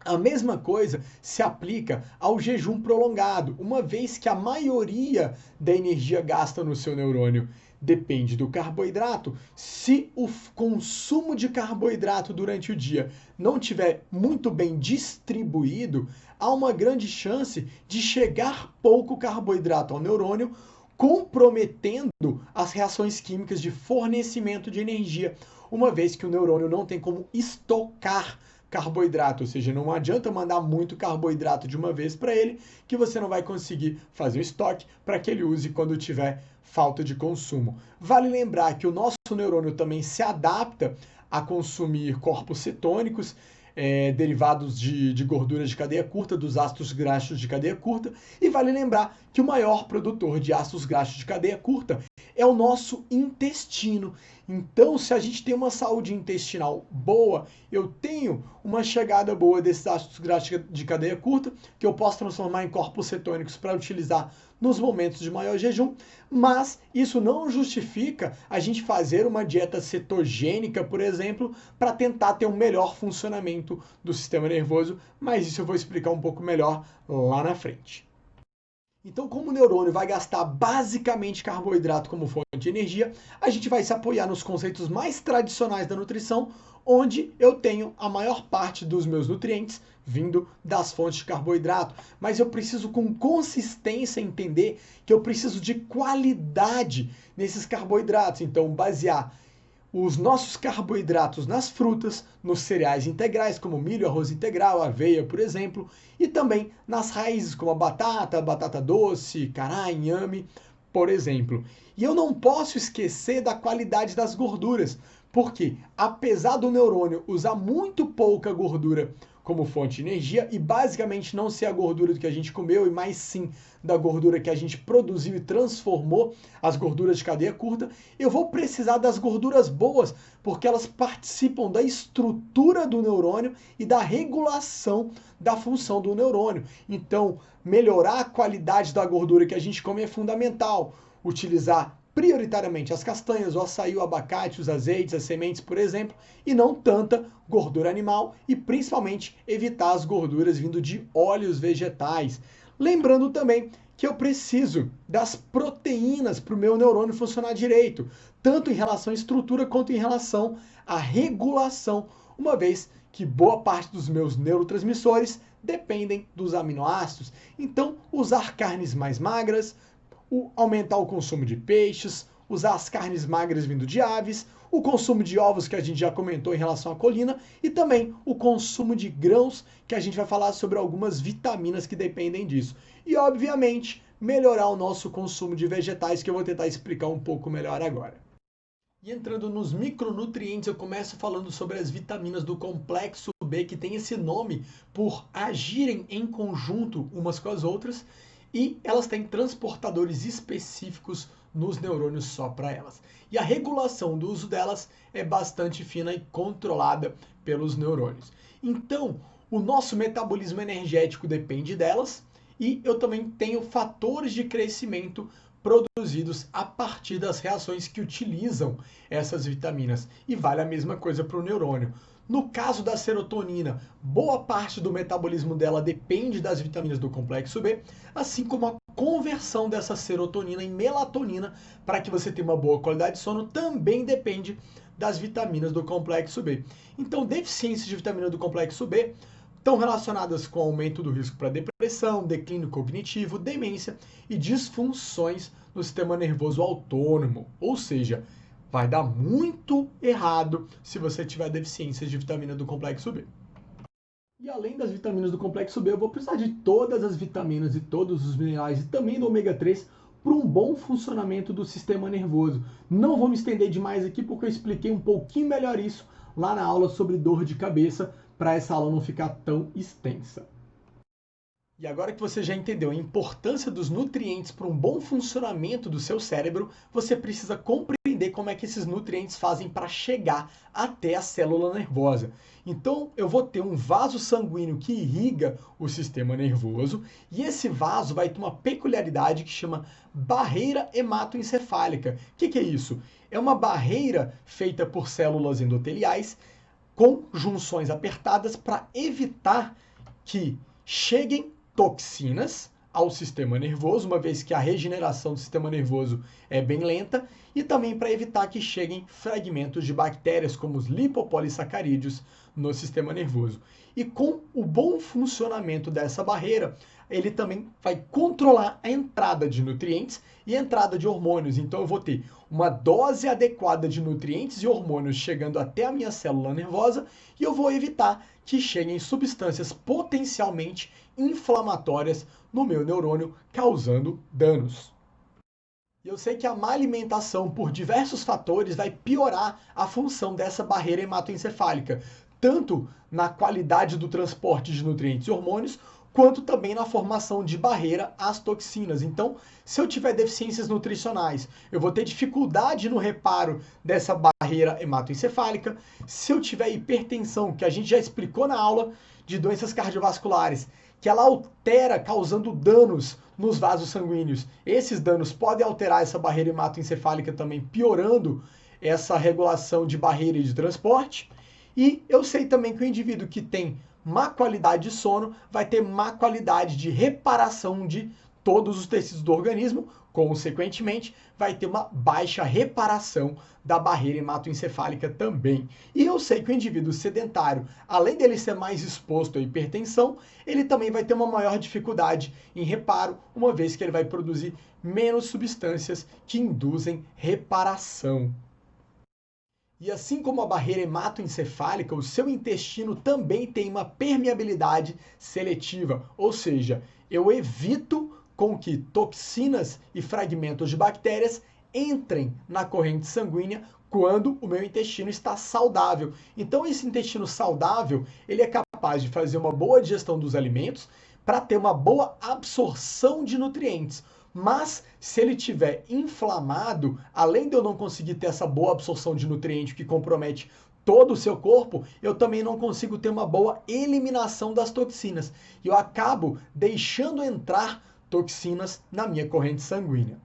A mesma coisa se aplica ao jejum prolongado, uma vez que a maioria da energia gasta no seu neurônio depende do carboidrato. Se o consumo de carboidrato durante o dia não estiver muito bem distribuído, há uma grande chance de chegar pouco carboidrato ao neurônio, comprometendo as reações químicas de fornecimento de energia, uma vez que o neurônio não tem como estocar carboidrato, ou seja, não adianta mandar muito carboidrato de uma vez para ele, que você não vai conseguir fazer o estoque para que ele use quando tiver falta de consumo. Vale lembrar que o nosso neurônio também se adapta a consumir corpos cetônicos, derivados de gorduras de cadeia curta, dos ácidos graxos de cadeia curta, e vale lembrar que o maior produtor de ácidos graxos de cadeia curta é o nosso intestino. Então, se a gente tem uma saúde intestinal boa, eu tenho uma chegada boa desses ácidos graxos de cadeia curta, que eu posso transformar em corpos cetônicos para utilizar nos momentos de maior jejum, mas isso não justifica a gente fazer uma dieta cetogênica, por exemplo, para tentar ter um melhor funcionamento do sistema nervoso, mas isso eu vou explicar um pouco melhor lá na frente. Então, como o neurônio vai gastar basicamente carboidrato como fonte de energia, a gente vai se apoiar nos conceitos mais tradicionais da nutrição, onde eu tenho a maior parte dos meus nutrientes vindo das fontes de carboidrato. Mas eu preciso com consistência entender que eu preciso de qualidade nesses carboidratos. Então, basear os nossos carboidratos nas frutas, nos cereais integrais, como milho, arroz integral, aveia, por exemplo, e também nas raízes, como a batata doce, cará, inhame, por exemplo. E eu não posso esquecer da qualidade das gorduras, Porque, apesar do neurônio usar muito pouca gordura como fonte de energia e basicamente não ser a gordura do que a gente comeu e mais sim da gordura que a gente produziu e transformou, as gorduras de cadeia curta, eu vou precisar das gorduras boas, porque elas participam da estrutura do neurônio e da regulação da função do neurônio. Então, melhorar a qualidade da gordura que a gente come é fundamental. Utilizar prioritariamente as castanhas, o açaí, o abacate, os azeites, as sementes, por exemplo, e não tanta gordura animal e principalmente evitar as gorduras vindo de óleos vegetais. Lembrando também que eu preciso das proteínas para o meu neurônio funcionar direito, tanto em relação à estrutura quanto em relação à regulação, uma vez que boa parte dos meus neurotransmissores dependem dos aminoácidos. Então, usar carnes mais magras, aumentar o consumo de peixes, usar as carnes magras vindo de aves, o consumo de ovos que a gente já comentou em relação à colina e também o consumo de grãos, que a gente vai falar sobre algumas vitaminas que dependem disso. E, obviamente, melhorar o nosso consumo de vegetais, que eu vou tentar explicar um pouco melhor agora. E entrando nos micronutrientes, eu começo falando sobre as vitaminas do complexo B, que tem esse nome por agirem em conjunto umas com as outras, e elas têm transportadores específicos nos neurônios só para elas. E a regulação do uso delas é bastante fina e controlada pelos neurônios. Então, o nosso metabolismo energético depende delas e eu também tenho fatores de crescimento produzidos a partir das reações que utilizam essas vitaminas. E vale a mesma coisa para o neurônio. No caso da serotonina, boa parte do metabolismo dela depende das vitaminas do complexo B, assim como a conversão dessa serotonina em melatonina para que você tenha uma boa qualidade de sono também depende das vitaminas do complexo B. Então, deficiências de vitamina do complexo B estão relacionadas com aumento do risco para depressão, declínio cognitivo, demência e disfunções no sistema nervoso autônomo, ou seja, vai dar muito errado se você tiver deficiências de vitamina do complexo B. E além das vitaminas do complexo B, eu vou precisar de todas as vitaminas e todos os minerais e também do ômega 3 para um bom funcionamento do sistema nervoso. Não vou me estender demais aqui porque eu expliquei um pouquinho melhor isso lá na aula sobre dor de cabeça, para essa aula não ficar tão extensa. E agora que você já entendeu a importância dos nutrientes para um bom funcionamento do seu cérebro, você precisa compreender como é que esses nutrientes fazem para chegar até a célula nervosa. Então, eu vou ter um vaso sanguíneo que irriga o sistema nervoso, e esse vaso vai ter uma peculiaridade que chama barreira hematoencefálica. O que é isso? É uma barreira feita por células endoteliais com junções apertadas para evitar que cheguem toxinas ao sistema nervoso, uma vez que a regeneração do sistema nervoso é bem lenta, e também para evitar que cheguem fragmentos de bactérias, como os lipopolissacarídeos, no sistema nervoso. E com o bom funcionamento dessa barreira, ele também vai controlar a entrada de nutrientes e a entrada de hormônios. Então eu vou ter uma dose adequada de nutrientes e hormônios chegando até a minha célula nervosa e eu vou evitar que cheguem substâncias potencialmente inflamatórias no meu neurônio, causando danos. E eu sei que a má alimentação, por diversos fatores, vai piorar a função dessa barreira hematoencefálica, tanto na qualidade do transporte de nutrientes e hormônios, quanto também na formação de barreira às toxinas. Então, se eu tiver deficiências nutricionais, eu vou ter dificuldade no reparo dessa barreira hematoencefálica. Se eu tiver hipertensão, que a gente já explicou na aula de doenças cardiovasculares, que ela altera, causando danos nos vasos sanguíneos. Esses danos podem alterar essa barreira hematoencefálica também, piorando essa regulação de barreira e de transporte. E eu sei também que o indivíduo que tem má qualidade de sono vai ter má qualidade de reparação de todos os tecidos do organismo, consequentemente, vai ter uma baixa reparação da barreira hematoencefálica também. E eu sei que o indivíduo sedentário, além dele ser mais exposto à hipertensão, ele também vai ter uma maior dificuldade em reparo, uma vez que ele vai produzir menos substâncias que induzem reparação. E assim como a barreira hematoencefálica, o seu intestino também tem uma permeabilidade seletiva, ou seja, eu evito com que toxinas e fragmentos de bactérias entrem na corrente sanguínea quando o meu intestino está saudável. Então esse intestino saudável, ele é capaz de fazer uma boa digestão dos alimentos para ter uma boa absorção de nutrientes. Mas se ele estiver inflamado, além de eu não conseguir ter essa boa absorção de nutrientes que compromete todo o seu corpo, eu também não consigo ter uma boa eliminação das toxinas. E eu acabo deixando entrar toxinas na minha corrente sanguínea.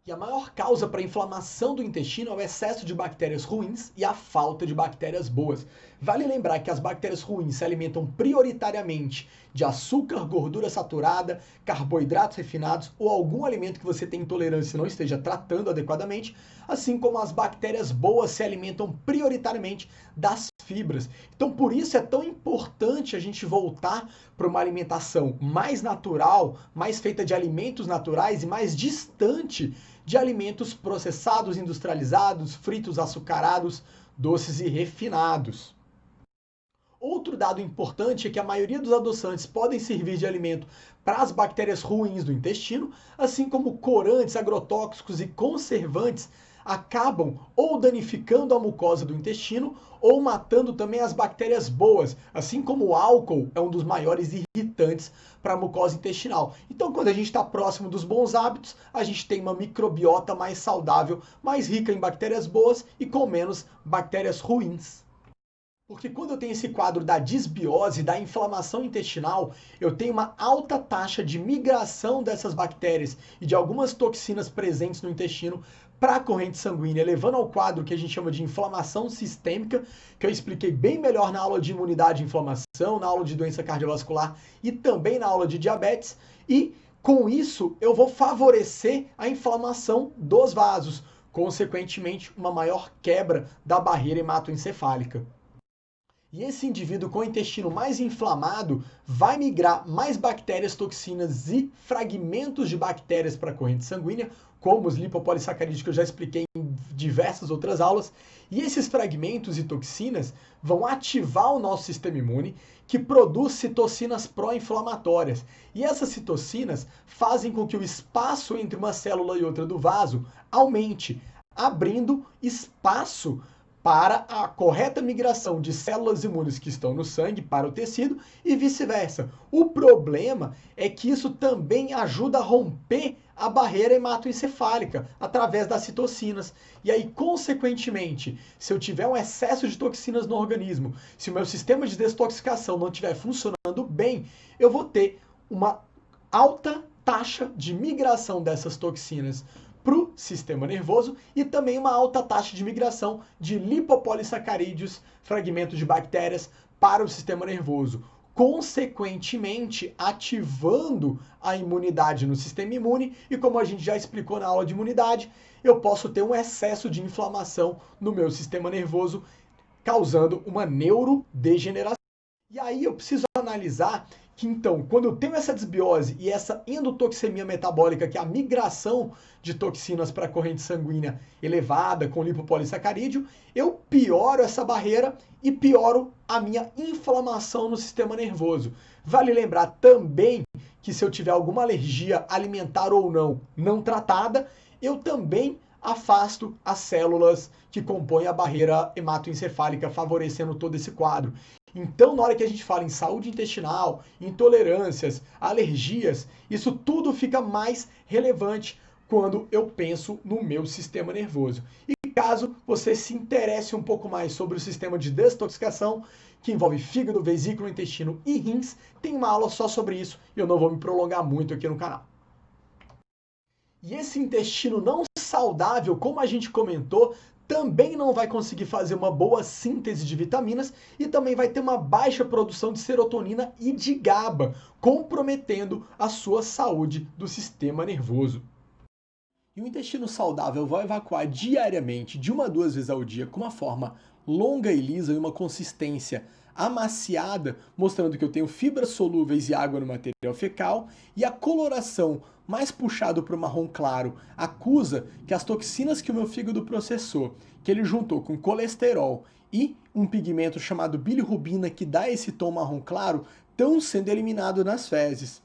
E a maior causa para a inflamação do intestino é o excesso de bactérias ruins e a falta de bactérias boas. Vale lembrar que as bactérias ruins se alimentam prioritariamente de açúcar, gordura saturada, carboidratos refinados ou algum alimento que você tem intolerância e não esteja tratando adequadamente, assim como as bactérias boas se alimentam prioritariamente das fibras. Então, por isso é tão importante a gente voltar para uma alimentação mais natural, mais feita de alimentos naturais e mais distante de alimentos processados, industrializados, fritos, açucarados, doces e refinados. Outro dado importante é que a maioria dos adoçantes podem servir de alimento para as bactérias ruins do intestino, assim como corantes, agrotóxicos e conservantes acabam ou danificando a mucosa do intestino ou matando também as bactérias boas, assim como o álcool é um dos maiores irritantes para a mucosa intestinal. Então, quando a gente está próximo dos bons hábitos, a gente tem uma microbiota mais saudável, mais rica em bactérias boas e com menos bactérias ruins. Porque quando eu tenho esse quadro da disbiose, da inflamação intestinal, eu tenho uma alta taxa de migração dessas bactérias e de algumas toxinas presentes no intestino para a corrente sanguínea, levando ao quadro que a gente chama de inflamação sistêmica, que eu expliquei bem melhor na aula de imunidade e inflamação, na aula de doença cardiovascular e também na aula de diabetes. E com isso eu vou favorecer a inflamação dos vasos, consequentemente uma maior quebra da barreira hematoencefálica. E esse indivíduo com o intestino mais inflamado vai migrar mais bactérias, toxinas e fragmentos de bactérias para a corrente sanguínea, como os lipopolissacarídeos que eu já expliquei em diversas outras aulas. E esses fragmentos e toxinas vão ativar o nosso sistema imune, que produz citocinas pró-inflamatórias. E essas citocinas fazem com que o espaço entre uma célula e outra do vaso aumente, abrindo espaço para a correta migração de células imunes que estão no sangue para o tecido e vice-versa. O problema é que isso também ajuda a romper a barreira hematoencefálica através das citocinas. E aí, consequentemente, se eu tiver um excesso de toxinas no organismo, se o meu sistema de desintoxicação não estiver funcionando bem, eu vou ter uma alta taxa de migração dessas toxinas para o sistema nervoso e também uma alta taxa de migração de lipopolissacarídeos, fragmentos de bactérias, para o sistema nervoso, consequentemente ativando a imunidade no sistema imune e, como a gente já explicou na aula de imunidade, eu posso ter um excesso de inflamação no meu sistema nervoso, causando uma neurodegeneração. E aí eu preciso analisar que, então, quando eu tenho essa desbiose e essa endotoxemia metabólica, que é a migração de toxinas para a corrente sanguínea elevada com lipopolissacarídeo, eu pioro essa barreira e pioro a minha inflamação no sistema nervoso. Vale lembrar também que se eu tiver alguma alergia alimentar ou não tratada, eu também afasto as células que compõem a barreira hematoencefálica, favorecendo todo esse quadro. Então, na hora que a gente fala em saúde intestinal, intolerâncias, alergias, isso tudo fica mais relevante quando eu penso no meu sistema nervoso. E caso você se interesse um pouco mais sobre o sistema de desintoxicação, que envolve fígado, vesícula, intestino e rins, tem uma aula só sobre isso e eu não vou me prolongar muito aqui no canal. E esse intestino não saudável, como a gente comentou, também não vai conseguir fazer uma boa síntese de vitaminas e também vai ter uma baixa produção de serotonina e de GABA, comprometendo a sua saúde do sistema nervoso. E o intestino saudável vai evacuar diariamente, de 1 a 2 vezes ao dia, com uma forma longa e lisa e uma consistência amaciada, mostrando que eu tenho fibras solúveis e água no material fecal, e a coloração mais puxado para o marrom claro acusa que as toxinas que o meu fígado processou, que ele juntou com colesterol e um pigmento chamado bilirrubina que dá esse tom marrom claro, estão sendo eliminados nas fezes.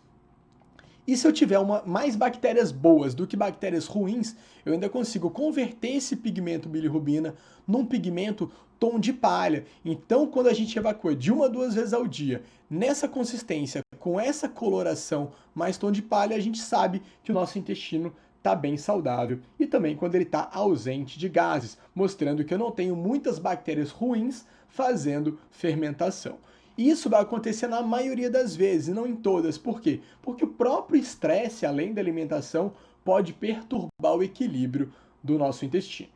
E se eu tiver mais bactérias boas do que bactérias ruins, eu ainda consigo converter esse pigmento bilirrubina num pigmento tom de palha. Então, quando a gente evacua de 1 a 2 vezes ao dia, nessa consistência, com essa coloração mais tom de palha, a gente sabe que o nosso intestino está bem saudável. E também quando ele está ausente de gases, mostrando que eu não tenho muitas bactérias ruins fazendo fermentação. Isso vai acontecer na maioria das vezes, e não em todas. Por quê? Porque o próprio estresse, além da alimentação, pode perturbar o equilíbrio do nosso intestino.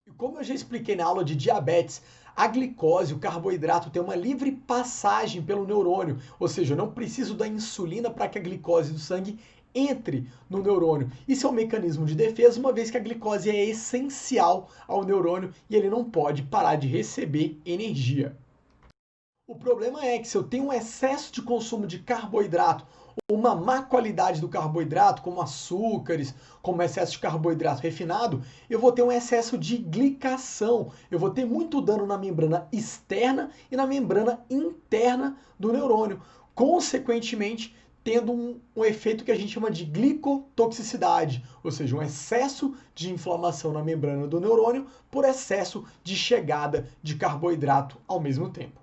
E como eu já expliquei na aula de diabetes, a glicose, o carboidrato, tem uma livre passagem pelo neurônio, ou seja, eu não preciso da insulina para que a glicose do sangue entre no neurônio. Isso é um mecanismo de defesa, uma vez que a glicose é essencial ao neurônio e ele não pode parar de receber energia. O problema é que se eu tenho um excesso de consumo de carboidrato, ou uma má qualidade do carboidrato, como açúcares, como excesso de carboidrato refinado, eu vou ter um excesso de glicação. Eu vou ter muito dano na membrana externa e na membrana interna do neurônio. Consequentemente, tendo um efeito que a gente chama de glicotoxicidade, ou seja, um excesso de inflamação na membrana do neurônio por excesso de chegada de carboidrato ao mesmo tempo.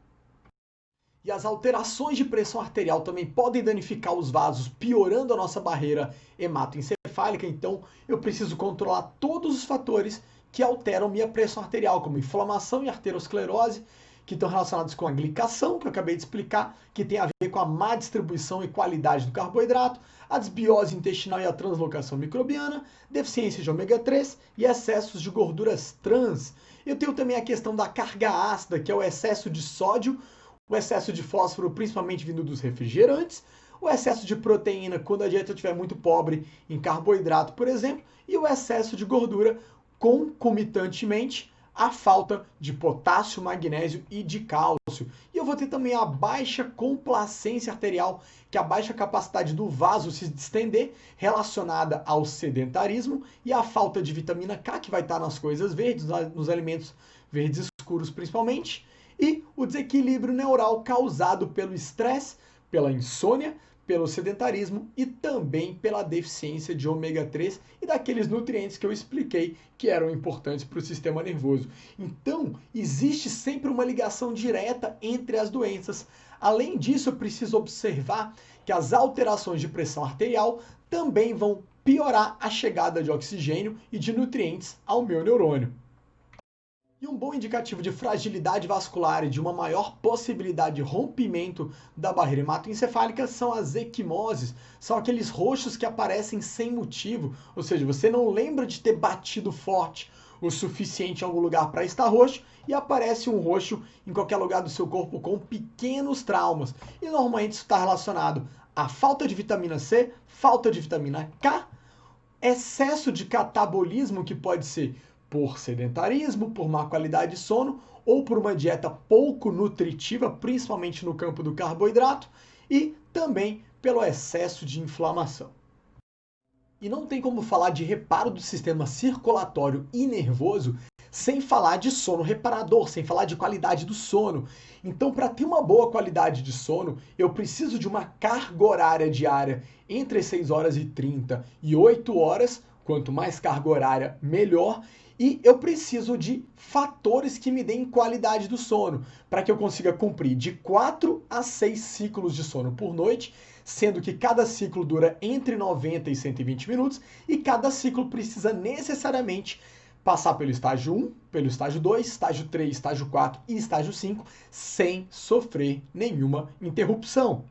E as alterações de pressão arterial também podem danificar os vasos, piorando a nossa barreira hematoencefálica. Então, eu preciso controlar todos os fatores que alteram minha pressão arterial, como inflamação e arteriosclerose, que estão relacionados com a glicação, que eu acabei de explicar, que tem a ver com a má distribuição e qualidade do carboidrato, a desbiose intestinal e a translocação microbiana, deficiência de ômega 3 e excessos de gorduras trans. Eu tenho também a questão da carga ácida, que é o excesso de sódio, o excesso de fósforo, principalmente vindo dos refrigerantes, o excesso de proteína, quando a dieta estiver muito pobre em carboidrato, por exemplo, e o excesso de gordura, concomitantemente a falta de potássio, magnésio e de cálcio. E eu vou ter também a baixa complacência arterial, que é a baixa capacidade do vaso se distender, relacionada ao sedentarismo, e a falta de vitamina K, que vai estar nas coisas verdes, nos alimentos verdes escuros principalmente, e o desequilíbrio neural causado pelo estresse, pela insônia, pelo sedentarismo e também pela deficiência de ômega 3 e daqueles nutrientes que eu expliquei que eram importantes para o sistema nervoso. Então, existe sempre uma ligação direta entre as doenças. Além disso, eu preciso observar que as alterações de pressão arterial também vão piorar a chegada de oxigênio e de nutrientes ao meu neurônio. E um bom indicativo de fragilidade vascular e de uma maior possibilidade de rompimento da barreira hematoencefálica são as equimoses. São aqueles roxos que aparecem sem motivo, ou seja, você não lembra de ter batido forte o suficiente em algum lugar para estar roxo e aparece um roxo em qualquer lugar do seu corpo com pequenos traumas. E normalmente isso está relacionado à falta de vitamina C, falta de vitamina K, excesso de catabolismo, que pode ser por sedentarismo, por má qualidade de sono ou por uma dieta pouco nutritiva, principalmente no campo do carboidrato, e também pelo excesso de inflamação. E não tem como falar de reparo do sistema circulatório e nervoso sem falar de sono reparador, sem falar de qualidade do sono. Então, para ter uma boa qualidade de sono, eu preciso de uma carga horária diária entre 6 horas e 30 e 8 horas, quanto mais carga horária, melhor. E eu preciso de fatores que me deem qualidade do sono, para que eu consiga cumprir de 4 a 6 ciclos de sono por noite, sendo que cada ciclo dura entre 90 e 120 minutos, e cada ciclo precisa necessariamente passar pelo estágio 1, pelo estágio 2, estágio 3, estágio 4 e estágio 5, sem sofrer nenhuma interrupção.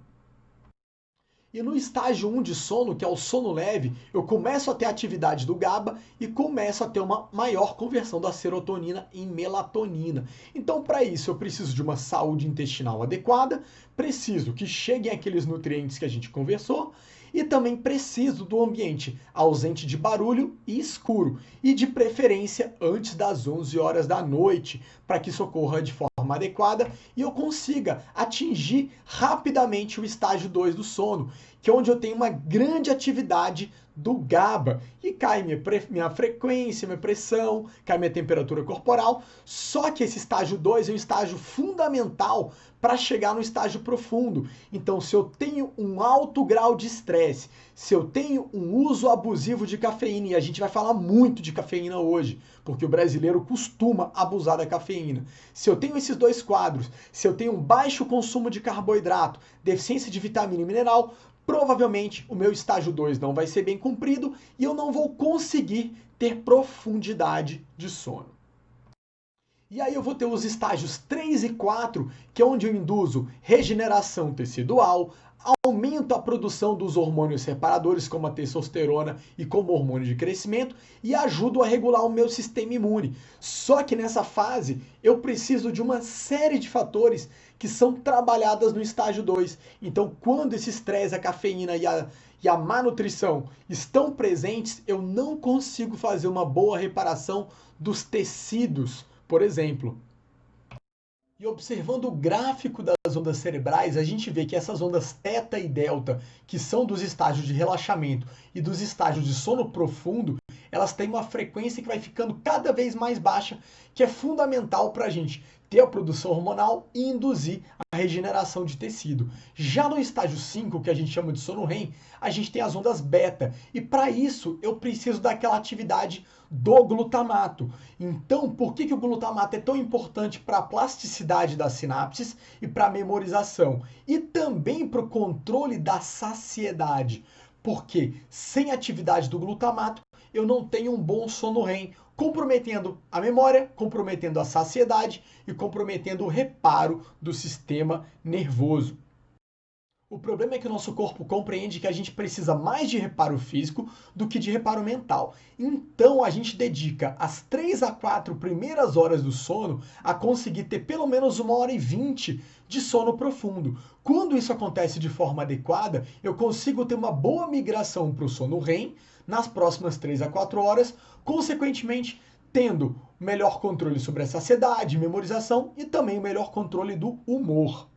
E no estágio 1 de sono, que é o sono leve, eu começo a ter atividade do GABA e começo a ter uma maior conversão da serotonina em melatonina. Então, para isso, eu preciso de uma saúde intestinal adequada, preciso que cheguem aqueles nutrientes que a gente conversou e também preciso do ambiente ausente de barulho e escuro, e de preferência antes das 11 horas da noite, para que isso ocorra de forma adequada e eu consiga atingir rapidamente o estágio 2 do sono, que é onde eu tenho uma grande atividade do GABA e cai minha frequência, minha pressão, cai minha temperatura corporal. Só que esse estágio 2 é um estágio fundamental para chegar no estágio profundo. Então, se eu tenho um alto grau de estresse, se eu tenho um uso abusivo de cafeína, e a gente vai falar muito de cafeína hoje, porque o brasileiro costuma abusar da cafeína. Se eu tenho esses dois quadros, se eu tenho um baixo consumo de carboidrato, deficiência de vitamina e mineral, provavelmente o meu estágio 2 não vai ser bem cumprido e eu não vou conseguir ter profundidade de sono. E aí eu vou ter os estágios 3 e 4, que é onde eu induzo regeneração tecidual, aumento a produção dos hormônios reparadores, como a testosterona e como hormônio de crescimento, e ajudo a regular o meu sistema imune. Só que nessa fase eu preciso de uma série de fatores que são trabalhadas no estágio 2. Então, quando esse estresse, a cafeína e a má nutrição estão presentes, eu não consigo fazer uma boa reparação dos tecidos, por exemplo. E observando o gráfico das ondas cerebrais, a gente vê que essas ondas θ e delta, que são dos estágios de relaxamento e dos estágios de sono profundo, elas têm uma frequência que vai ficando cada vez mais baixa, que é fundamental para a gente ter a produção hormonal e induzir a regeneração de tecido. Já no estágio 5, que a gente chama de sono REM, a gente tem as ondas beta. E para isso, eu preciso daquela atividade do glutamato. Então, por que o glutamato é tão importante para a plasticidade das sinapses e para a memorização? E também para o controle da saciedade. Porque sem atividade do glutamato, eu não tenho um bom sono REM, comprometendo a memória, comprometendo a saciedade e comprometendo o reparo do sistema nervoso. O problema é que o nosso corpo compreende que a gente precisa mais de reparo físico do que de reparo mental. Então a gente dedica as 3 a 4 primeiras horas do sono a conseguir ter pelo menos 1h20 de sono profundo. Quando isso acontece de forma adequada, eu consigo ter uma boa migração para o sono REM nas próximas 3 a 4 horas, consequentemente tendo melhor controle sobre a saciedade, memorização e também o melhor controle do humor.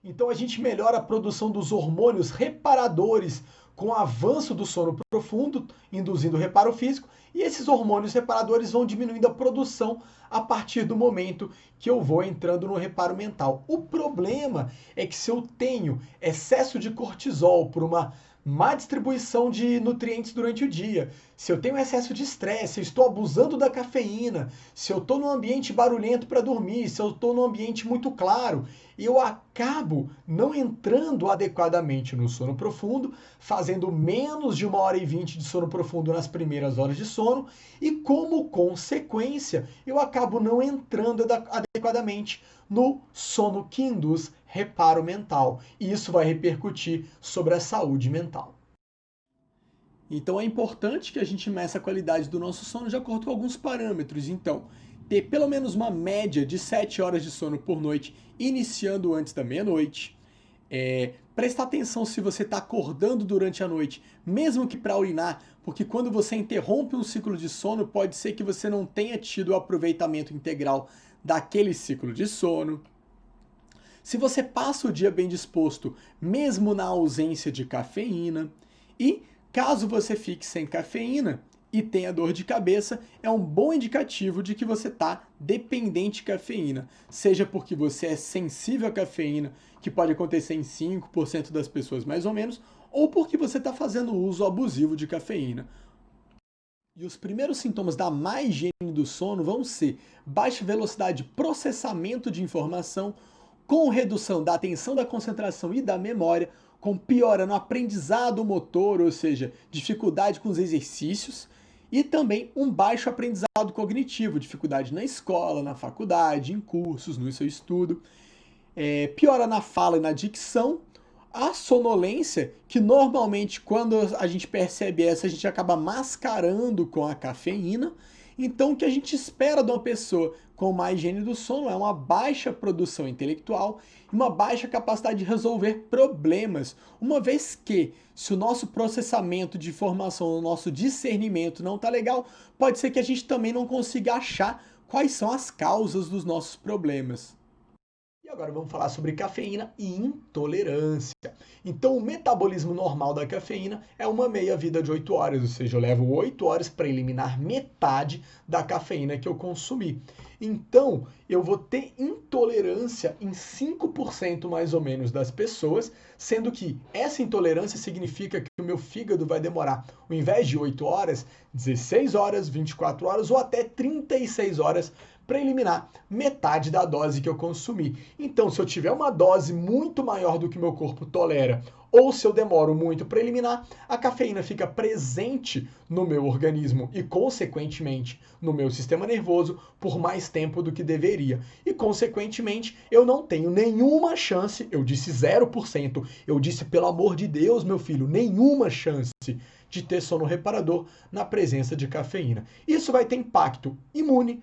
Então a gente melhora a produção dos hormônios reparadores com o avanço do sono profundo, induzindo reparo físico, e esses hormônios reparadores vão diminuindo a produção a partir do momento que eu vou entrando no reparo mental. O problema é que se eu tenho excesso de cortisol por uma má distribuição de nutrientes durante o dia, se eu tenho excesso de estresse, se eu estou abusando da cafeína, se eu estou num ambiente barulhento para dormir, se eu estou num ambiente muito claro, eu acabo não entrando adequadamente no sono profundo, fazendo menos de 1h20 de sono profundo nas primeiras horas de sono e, como consequência, eu acabo não entrando adequadamente no sono que induz reparo mental. E isso vai repercutir sobre a saúde mental. Então é importante que a gente meça a qualidade do nosso sono de acordo com alguns parâmetros. Então, ter pelo menos uma média de 7 horas de sono por noite, iniciando antes da meia-noite. Prestar atenção se você está acordando durante a noite, mesmo que para urinar, porque quando você interrompe um ciclo de sono, pode ser que você não tenha tido o aproveitamento integral daquele ciclo de sono. Se você passa o dia bem disposto, mesmo na ausência de cafeína. E caso você fique sem cafeína e tenha dor de cabeça, é um bom indicativo de que você está dependente de cafeína. Seja porque você é sensível à cafeína, que pode acontecer em 5% das pessoas mais ou menos, ou porque você está fazendo uso abusivo de cafeína. E os primeiros sintomas da má higiene do sono vão ser baixa velocidade de processamento de informação, com redução da atenção, da concentração e da memória, com piora no aprendizado motor, ou seja, dificuldade com os exercícios, e também um baixo aprendizado cognitivo, dificuldade na escola, na faculdade, em cursos, no seu estudo, piora na fala e na dicção, a sonolência, que normalmente quando a gente percebe essa, a gente acaba mascarando com a cafeína. Então o que a gente espera de uma pessoa com má higiene do sono é uma baixa produção intelectual e uma baixa capacidade de resolver problemas, uma vez que se o nosso processamento de informação, o nosso discernimento não está legal, pode ser que a gente também não consiga achar quais são as causas dos nossos problemas. E Agora vamos falar sobre cafeína e intolerância. Então, o metabolismo normal da cafeína é uma meia-vida de 8 horas, ou seja, eu levo 8 horas para eliminar metade da cafeína que eu consumi. Então, eu vou ter intolerância em 5% mais ou menos das pessoas, sendo que essa intolerância significa que o meu fígado vai demorar, ao invés de 8 horas, 16 horas, 24 horas ou até 36 horas para eliminar metade da dose que eu consumi. Então, se eu tiver uma dose muito maior do que meu corpo tolera, ou se eu demoro muito para eliminar, a cafeína fica presente no meu organismo e, consequentemente, no meu sistema nervoso por mais tempo do que deveria. E, consequentemente, eu não tenho nenhuma chance, eu disse 0%, eu disse, pelo amor de Deus, meu filho, nenhuma chance de ter sono reparador na presença de cafeína. Isso vai ter impacto imune,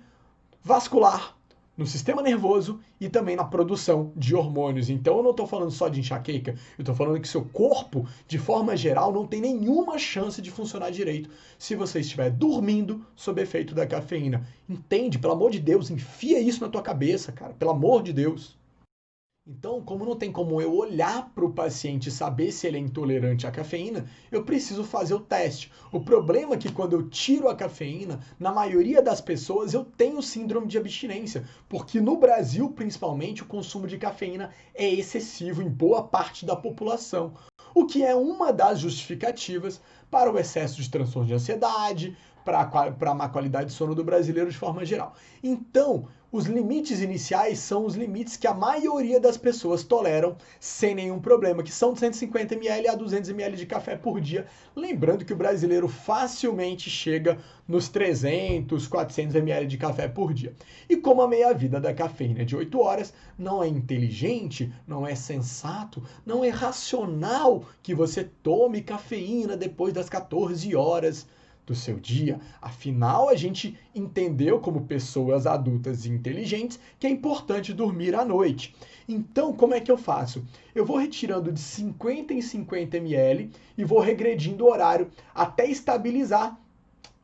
vascular, no sistema nervoso e também na produção de hormônios. Então eu não estou falando só de enxaqueca, eu estou falando que seu corpo, de forma geral, não tem nenhuma chance de funcionar direito se você estiver dormindo sob efeito da cafeína. Entende? Pelo amor de Deus, enfia isso na tua cabeça, cara. Pelo amor de Deus. Então, como não tem como eu olhar para o paciente e saber se ele é intolerante à cafeína, eu preciso fazer o teste. O problema é que quando eu tiro a cafeína, na maioria das pessoas eu tenho síndrome de abstinência, porque no Brasil, principalmente, o consumo de cafeína é excessivo em boa parte da população, o que é uma das justificativas para o excesso de transtorno de ansiedade, para a má qualidade de sono do brasileiro de forma geral. Então, os limites iniciais são os limites que a maioria das pessoas toleram sem nenhum problema, que são de 150 ml a 200 ml de café por dia. Lembrando que o brasileiro facilmente chega nos 300, 400 ml de café por dia. E como a meia-vida da cafeína é de 8 horas, não é inteligente, não é sensato, não é racional que você tome cafeína depois das 14 horas do seu dia. Afinal, a gente entendeu como pessoas adultas e inteligentes que é importante dormir à noite. Então, como é que eu faço? Eu vou retirando de 50 em 50 ml e vou regredindo o horário até estabilizar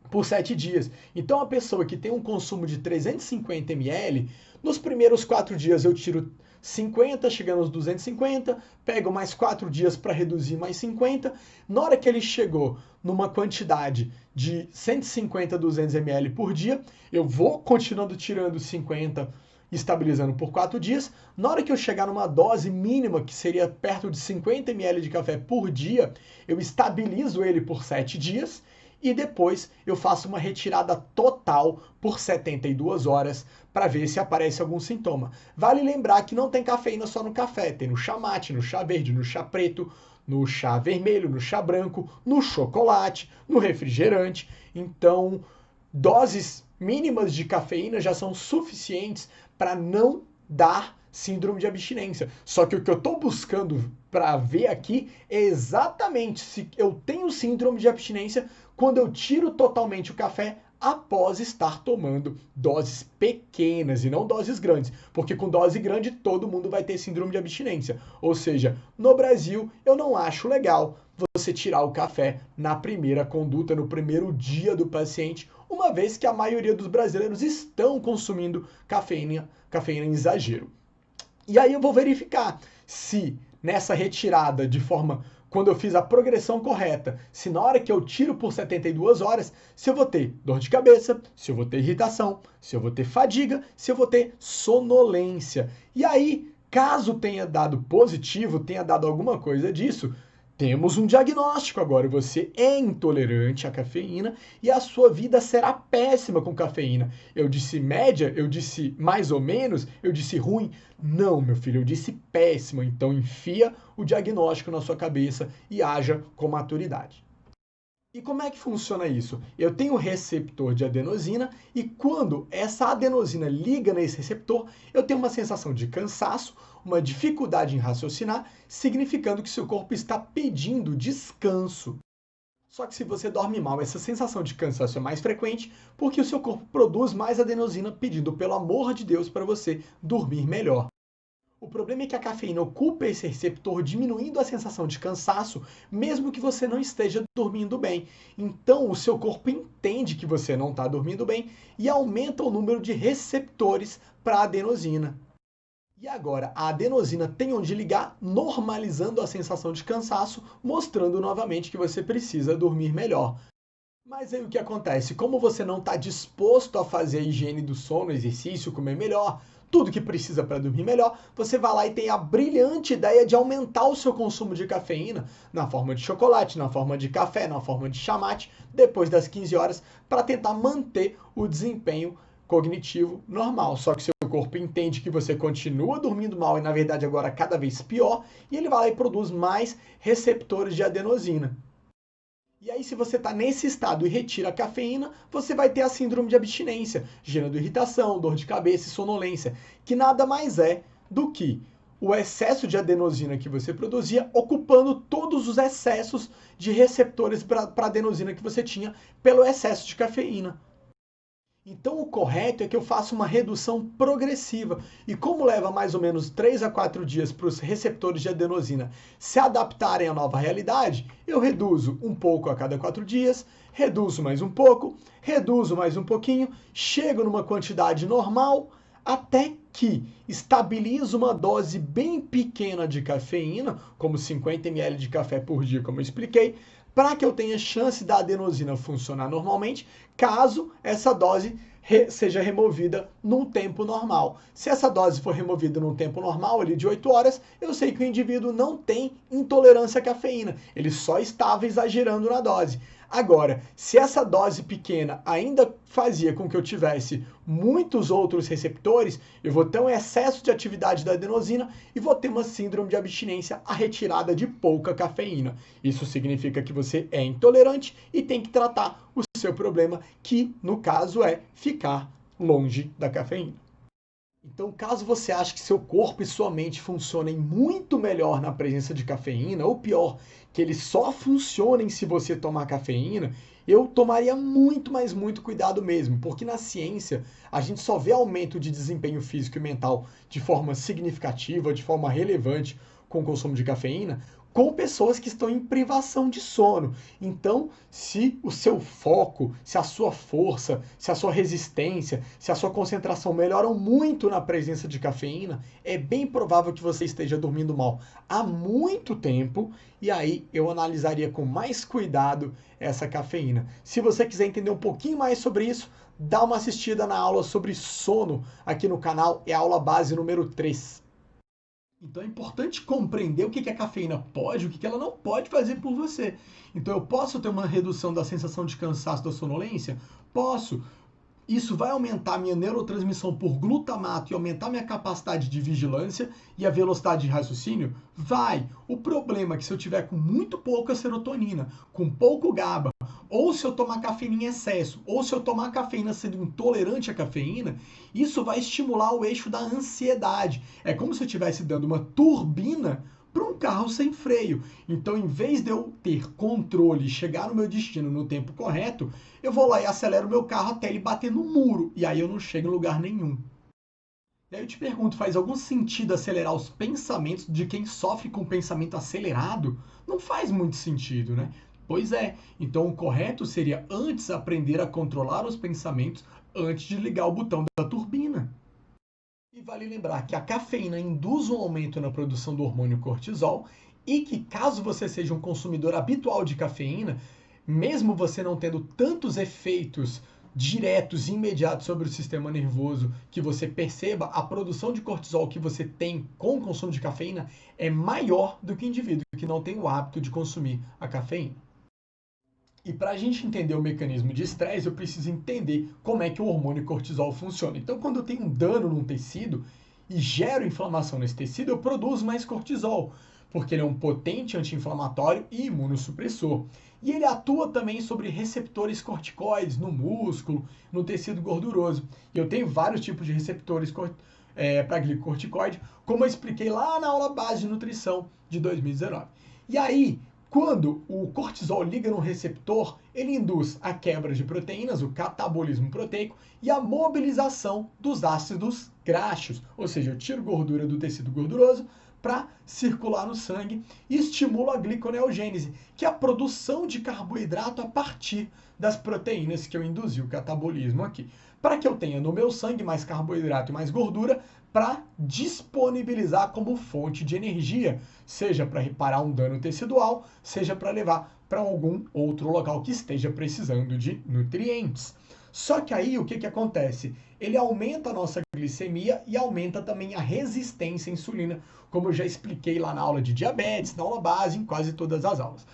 por 7 dias. Então, a pessoa que tem um consumo de 350 ml, nos primeiros 4 dias eu tiro 50, chegando aos 250, pego mais 4 dias para reduzir mais 50. Na hora que ele chegou numa quantidade de 150 a 200 ml por dia, eu vou continuando tirando 50, estabilizando por 4 dias. Na hora que eu chegar numa dose mínima, que seria perto de 50 ml de café por dia, eu estabilizo ele por 7 dias e depois eu faço uma retirada total por 72 horas para ver se aparece algum sintoma. Vale lembrar que não tem cafeína só no café, tem no chá mate, no chá verde, no chá preto, no chá vermelho, no chá branco, no chocolate, no refrigerante. Então, doses mínimas de cafeína já são suficientes para não dar síndrome de abstinência. Só que o que eu estou buscando para ver aqui é exatamente se eu tenho síndrome de abstinência quando eu tiro totalmente o café após estar tomando doses pequenas e não doses grandes, porque com dose grande todo mundo vai ter síndrome de abstinência. Ou seja, no Brasil eu não acho legal você tirar o café na primeira conduta, no primeiro dia do paciente, uma vez que a maioria dos brasileiros estão consumindo cafeína em exagero. E aí eu vou verificar se nessa retirada de forma, quando eu fiz a progressão correta, se na hora que eu tiro por 72 horas, se eu vou ter dor de cabeça, se eu vou ter irritação, se eu vou ter fadiga, se eu vou ter sonolência. E aí, caso tenha dado positivo, tenha dado alguma coisa disso, temos um diagnóstico agora. Você é intolerante à cafeína e a sua vida será péssima com cafeína. Eu disse média, eu disse mais ou menos, eu disse ruim. Não, meu filho, eu disse péssima. Então enfia o diagnóstico na sua cabeça e haja com maturidade. E como é que funciona isso? Eu tenho receptor de adenosina e quando essa adenosina liga nesse receptor, eu tenho uma sensação de cansaço, uma dificuldade em raciocinar, significando que seu corpo está pedindo descanso. Só que se você dorme mal, essa sensação de cansaço é mais frequente porque o seu corpo produz mais adenosina pedindo, pelo amor de Deus, para você dormir melhor. O problema é que a cafeína ocupa esse receptor, diminuindo a sensação de cansaço, mesmo que você não esteja dormindo bem. Então, o seu corpo entende que você não está dormindo bem e aumenta o número de receptores para a adenosina. E agora, a adenosina tem onde ligar, normalizando a sensação de cansaço, mostrando novamente que você precisa dormir melhor. Mas aí o que acontece? Como você não está disposto a fazer a higiene do sono, exercício, comer melhor, tudo que precisa para dormir melhor, você vai lá e tem a brilhante ideia de aumentar o seu consumo de cafeína na forma de chocolate, na forma de café, na forma de chamate, depois das 15 horas, para tentar manter o desempenho cognitivo normal. Só que seu corpo entende que você continua dormindo mal e, na verdade, agora cada vez pior, e ele vai lá e produz mais receptores de adenosina. E aí, se você está nesse estado e retira a cafeína, você vai ter a síndrome de abstinência, gerando irritação, dor de cabeça e sonolência, que nada mais é do que o excesso de adenosina que você produzia, ocupando todos os excessos de receptores para adenosina que você tinha pelo excesso de cafeína. Então o correto é que eu faça uma redução progressiva. E como leva mais ou menos 3 a 4 dias para os receptores de adenosina se adaptarem à nova realidade, eu reduzo um pouco a cada 4 dias, reduzo mais um pouco, reduzo mais um pouquinho, chego numa quantidade normal, até que estabilizo uma dose bem pequena de cafeína, como 50 ml de café por dia, como eu expliquei, para que eu tenha chance da adenosina funcionar normalmente, caso essa dose seja removida num tempo normal. Se essa dose for removida num tempo normal, ali de 8 horas, eu sei que o indivíduo não tem intolerância à cafeína, ele só estava exagerando na dose. Agora, se essa dose pequena ainda fazia com que eu tivesse muitos outros receptores, eu vou ter um excesso de atividade da adenosina e vou ter uma síndrome de abstinência à retirada de pouca cafeína. Isso significa que você é intolerante e tem que tratar o seu problema, que no caso é ficar longe da cafeína. Então, caso você ache que seu corpo e sua mente funcionem muito melhor na presença de cafeína, ou pior, que eles só funcionem se você tomar cafeína, eu tomaria muito, mas muito cuidado mesmo, porque na ciência a gente só vê aumento de desempenho físico e mental de forma significativa, de forma relevante com o consumo de cafeína, com pessoas que estão em privação de sono. Então, se o seu foco, se a sua força, se a sua resistência, se a sua concentração melhoram muito na presença de cafeína, é bem provável que você esteja dormindo mal há muito tempo, e aí eu analisaria com mais cuidado essa cafeína. Se você quiser entender um pouquinho mais sobre isso, dá uma assistida na aula sobre sono aqui no canal, é a aula base número 3. Então é importante compreender o que a cafeína pode e o que ela não pode fazer por você. Então eu posso ter uma redução da sensação de cansaço, da sonolência? Posso. Isso vai aumentar minha neurotransmissão por glutamato e aumentar minha capacidade de vigilância e a velocidade de raciocínio? Vai. O problema é que se eu tiver com muito pouca serotonina, com pouco GABA, ou se eu tomar cafeína em excesso, ou se eu tomar cafeína sendo intolerante à cafeína, isso vai estimular o eixo da ansiedade. É como se eu estivesse dando uma turbina para um carro sem freio. Então, em vez de eu ter controle e chegar no meu destino no tempo correto, eu vou lá e acelero o meu carro até ele bater no muro, e aí eu não chego em lugar nenhum. E aí eu te pergunto, faz algum sentido acelerar os pensamentos de quem sofre com pensamento acelerado? Não faz muito sentido, né? Pois é, então o correto seria antes aprender a controlar os pensamentos antes de ligar o botão da turbina. E vale lembrar que a cafeína induz um aumento na produção do hormônio cortisol e que, caso você seja um consumidor habitual de cafeína, mesmo você não tendo tantos efeitos diretos e imediatos sobre o sistema nervoso que você perceba, a produção de cortisol que você tem com o consumo de cafeína é maior do que o indivíduo que não tem o hábito de consumir a cafeína. E para a gente entender o mecanismo de estresse, eu preciso entender como é que o hormônio cortisol funciona. Então, quando eu tenho um dano num tecido e gero inflamação nesse tecido, eu produzo mais cortisol, porque ele é um potente anti-inflamatório e imunossupressor. E ele atua também sobre receptores corticoides no músculo, no tecido gorduroso. E eu tenho vários tipos de receptores para glicocorticoide, como eu expliquei lá na aula base de nutrição de 2019. E aí, quando o cortisol liga no receptor, ele induz a quebra de proteínas, o catabolismo proteico, e a mobilização dos ácidos graxos, ou seja, eu tiro gordura do tecido gorduroso para circular no sangue e estimula a gliconeogênese, que é a produção de carboidrato a partir das proteínas que eu induzi o catabolismo aqui. para que eu tenha no meu sangue mais carboidrato e mais gordura para disponibilizar como fonte de energia, seja para reparar um dano tecidual, seja para levar para algum outro local que esteja precisando de nutrientes. Só que aí o que acontece? Ele aumenta a nossa glicemia e aumenta também a resistência à insulina, como eu já expliquei lá na aula de diabetes, na aula base, em quase todas as aulas.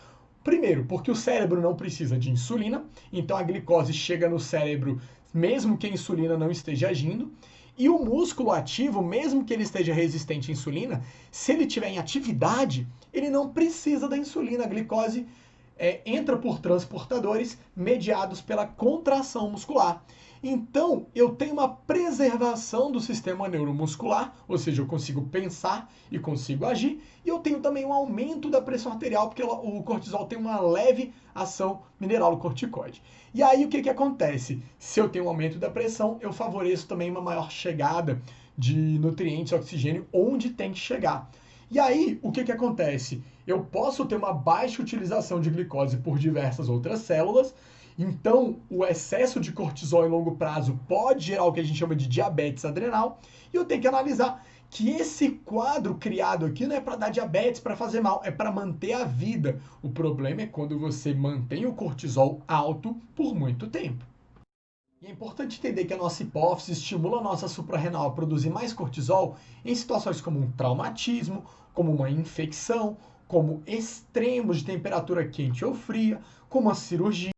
Primeiro, porque o cérebro não precisa de insulina, então a glicose chega no cérebro mesmo que a insulina não esteja agindo. E o músculo ativo, mesmo que ele esteja resistente à insulina, se ele estiver em atividade, ele não precisa da insulina. A glicose entra por transportadores mediados pela contração muscular. Então, eu tenho uma preservação do sistema neuromuscular, ou seja, eu consigo pensar e consigo agir, e eu tenho também um aumento da pressão arterial, porque o cortisol tem uma leve ação mineralocorticoide. E aí, o que acontece? Se eu tenho um aumento da pressão, eu favoreço também uma maior chegada de nutrientes e oxigênio onde tem que chegar. E aí, o que acontece? Eu posso ter uma baixa utilização de glicose por diversas outras células, então o excesso de cortisol em longo prazo pode gerar o que a gente chama de diabetes adrenal, e eu tenho que analisar que esse quadro criado aqui não é para dar diabetes, para fazer mal, é para manter a vida. O problema é quando você mantém o cortisol alto por muito tempo. E é importante entender que a nossa hipófise estimula a nossa suprarrenal a produzir mais cortisol em situações como um traumatismo, como uma infecção, como extremos de temperatura quente ou fria, como a cirurgia,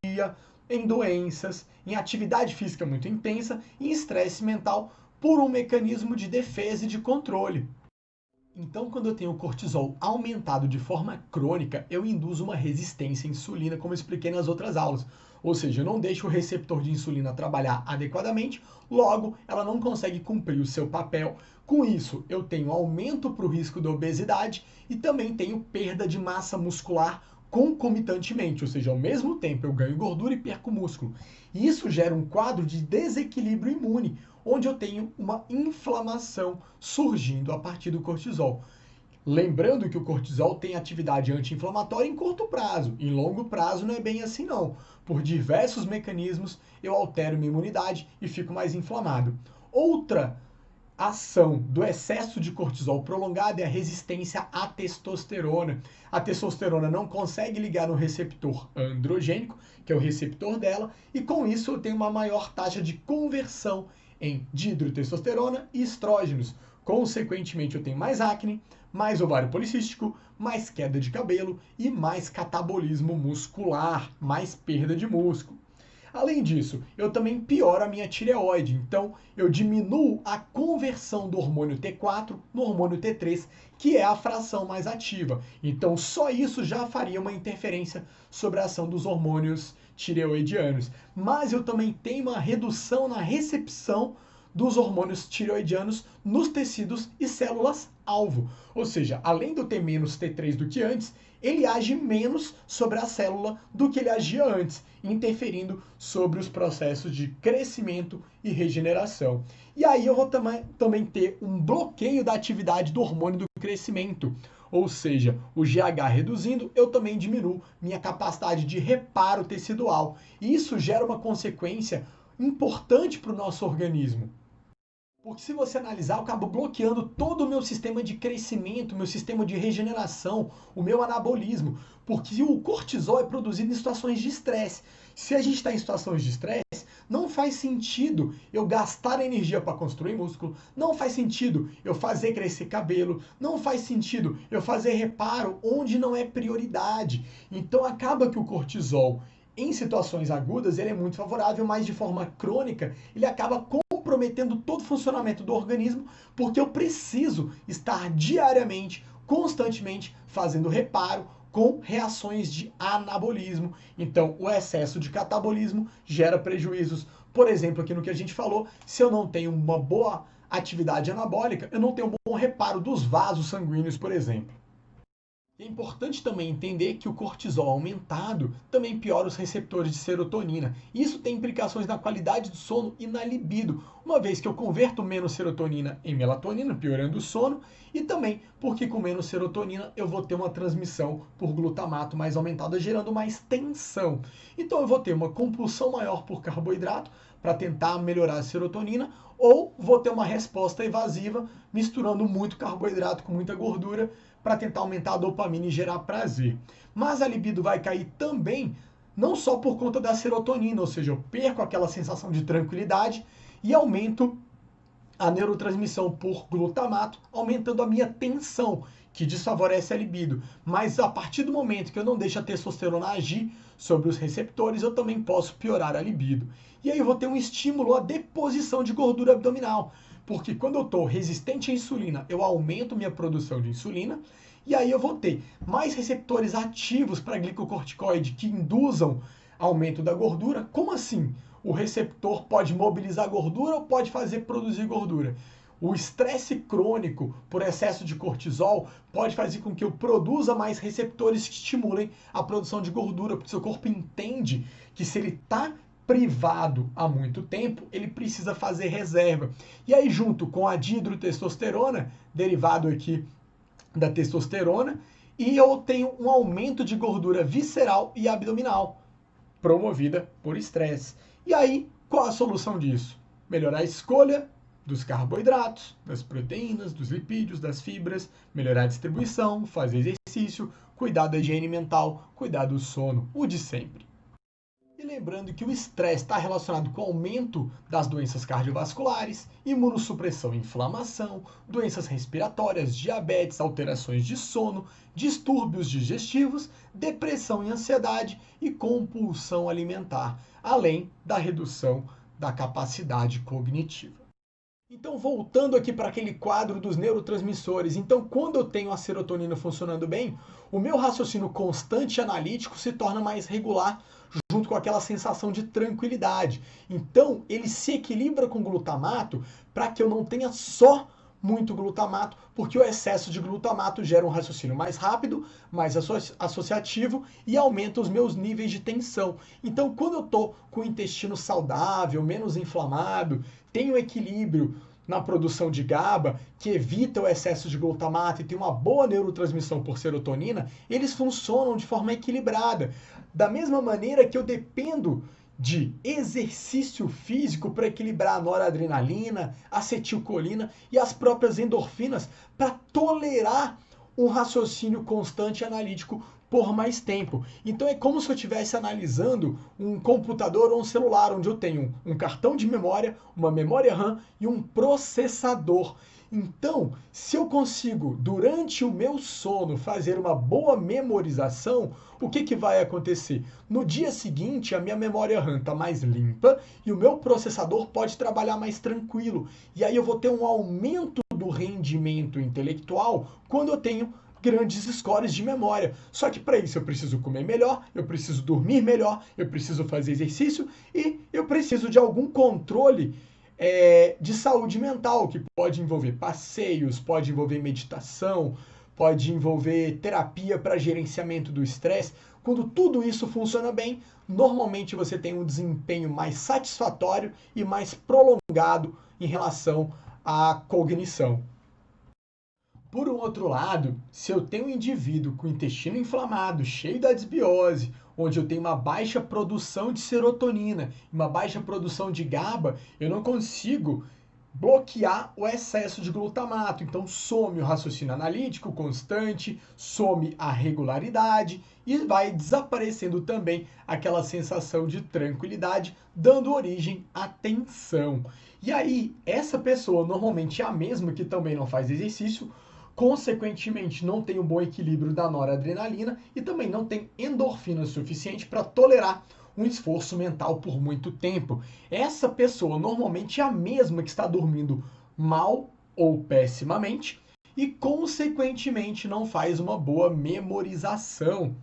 em doenças, em atividade física muito intensa e em estresse mental por um mecanismo de defesa e de controle. Então, quando eu tenho o cortisol aumentado de forma crônica, eu induzo uma resistência à insulina, como eu expliquei nas outras aulas. Ou seja, eu não deixo o receptor de insulina trabalhar adequadamente, logo, ela não consegue cumprir o seu papel. Com isso, eu tenho aumento para o risco da obesidade e também tenho perda de massa muscular concomitantemente, ou seja, ao mesmo tempo eu ganho gordura e perco músculo. E isso gera um quadro de desequilíbrio imune, onde eu tenho uma inflamação surgindo a partir do cortisol. Lembrando que o cortisol tem atividade anti-inflamatória em curto prazo, em longo prazo não é bem assim não. Por diversos mecanismos eu altero minha imunidade e fico mais inflamado. Outra ação do excesso de cortisol prolongado é a resistência à testosterona. A testosterona não consegue ligar no receptor androgênico, que é o receptor dela, e com isso eu tenho uma maior taxa de conversão em dihidrotestosterona e estrógenos. Consequentemente, eu tenho mais acne, mais ovário policístico, mais queda de cabelo e mais catabolismo muscular, mais perda de músculo. Além disso, eu também pioro a minha tireoide, então eu diminuo a conversão do hormônio T4 no hormônio T3, que é a fração mais ativa. Então só isso já faria uma interferência sobre a ação dos hormônios tireoidianos. Mas eu também tenho uma redução na recepção dos hormônios tireoidianos nos tecidos e células-alvo. Ou seja, além de eu ter menos T3 do que antes, ele age menos sobre a célula do que ele agia antes, interferindo sobre os processos de crescimento e regeneração. E aí eu vou também ter um bloqueio da atividade do hormônio do crescimento, ou seja, o GH reduzindo, eu também diminuo minha capacidade de reparo tecidual. E isso gera uma consequência importante para o nosso organismo. Porque se você analisar, eu acabo bloqueando todo o meu sistema de crescimento, meu sistema de regeneração, o meu anabolismo. Porque o cortisol é produzido em situações de estresse. Se a gente está em situações de estresse, não faz sentido eu gastar energia para construir músculo, não faz sentido eu fazer crescer cabelo, não faz sentido eu fazer reparo onde não é prioridade. Então acaba que o cortisol, em situações agudas, ele é muito favorável, mas de forma crônica, ele acaba comprometendo todo o funcionamento do organismo, porque eu preciso estar diariamente, constantemente, fazendo reparo com reações de anabolismo. Então, o excesso de catabolismo gera prejuízos. Por exemplo, aqui no que a gente falou, se eu não tenho uma boa atividade anabólica, eu não tenho um bom reparo dos vasos sanguíneos, por exemplo. É importante também entender que o cortisol aumentado também piora os receptores de serotonina. Isso tem implicações na qualidade do sono e na libido, uma vez que eu converto menos serotonina em melatonina, piorando o sono, e também porque com menos serotonina eu vou ter uma transmissão por glutamato mais aumentada, gerando mais tensão. Então eu vou ter uma compulsão maior por carboidrato, para tentar melhorar a serotonina, ou vou ter uma resposta evasiva misturando muito carboidrato com muita gordura para tentar aumentar a dopamina e gerar prazer. Mas a libido vai cair também, não só por conta da serotonina, ou seja, eu perco aquela sensação de tranquilidade e aumento a neurotransmissão por glutamato, aumentando a minha tensão, que desfavorece a libido. Mas a partir do momento que eu não deixo a testosterona agir sobre os receptores, eu também posso piorar a libido. E aí eu vou ter um estímulo à deposição de gordura abdominal, porque quando eu estou resistente à insulina, eu aumento minha produção de insulina, e aí eu vou ter mais receptores ativos para glicocorticoide que induzam aumento da gordura. Como assim? O receptor pode mobilizar gordura ou pode fazer produzir gordura? O estresse crônico por excesso de cortisol pode fazer com que eu produza mais receptores que estimulem a produção de gordura, porque seu corpo entende que se ele está privado há muito tempo, ele precisa fazer reserva. E aí, junto com a dihidrotestosterona, derivado aqui da testosterona, e eu tenho um aumento de gordura visceral e abdominal, promovida por estresse. E aí, qual a solução disso? Melhorar a escolha dos carboidratos, das proteínas, dos lipídios, das fibras, melhorar a distribuição, fazer exercício, cuidar da higiene mental, cuidar do sono, o de sempre. E lembrando que o estresse está relacionado com o aumento das doenças cardiovasculares, imunossupressão e inflamação, doenças respiratórias, diabetes, alterações de sono, distúrbios digestivos, depressão e ansiedade e compulsão alimentar, além da redução da capacidade cognitiva. Então, voltando aqui para aquele quadro dos neurotransmissores, então quando eu tenho a serotonina funcionando bem, o meu raciocínio constante e analítico se torna mais regular, junto com aquela sensação de tranquilidade. Então, ele se equilibra com o glutamato para que eu não tenha só muito glutamato, porque o excesso de glutamato gera um raciocínio mais rápido, mais associativo e aumenta os meus níveis de tensão. Então, quando eu estou com o intestino saudável, menos inflamado, tenho equilíbrio na produção de GABA, que evita o excesso de glutamato e tem uma boa neurotransmissão por serotonina, eles funcionam de forma equilibrada. Da mesma maneira que eu dependo de exercício físico para equilibrar a noradrenalina, acetilcolina e as próprias endorfinas para tolerar um raciocínio constante e analítico por mais tempo. Então é como se eu estivesse analisando um computador ou um celular, onde eu tenho um cartão de memória, uma memória RAM e um processador. Então, se eu consigo, durante o meu sono, fazer uma boa memorização, o que vai acontecer? No dia seguinte, a minha memória RAM está mais limpa e o meu processador pode trabalhar mais tranquilo. E aí eu vou ter um aumento do rendimento intelectual quando eu tenho grandes scores de memória. Só que para isso eu preciso comer melhor, eu preciso dormir melhor, eu preciso fazer exercício e eu preciso de algum controle de saúde mental, que pode envolver passeios, pode envolver meditação, pode envolver terapia para gerenciamento do estresse. Quando tudo isso funciona bem, normalmente você tem um desempenho mais satisfatório e mais prolongado em relação à cognição. Por um outro lado, se eu tenho um indivíduo com o intestino inflamado, cheio da desbiose, onde eu tenho uma baixa produção de serotonina, uma baixa produção de GABA, eu não consigo bloquear o excesso de glutamato. Então some o raciocínio analítico constante, some a regularidade e vai desaparecendo também aquela sensação de tranquilidade, dando origem à tensão. E aí, essa pessoa normalmente é a mesma que também não faz exercício, consequentemente não tem um bom equilíbrio da noradrenalina e também não tem endorfina suficiente para tolerar um esforço mental por muito tempo. Essa pessoa normalmente é a mesma que está dormindo mal ou pessimamente e, consequentemente, não faz uma boa memorização.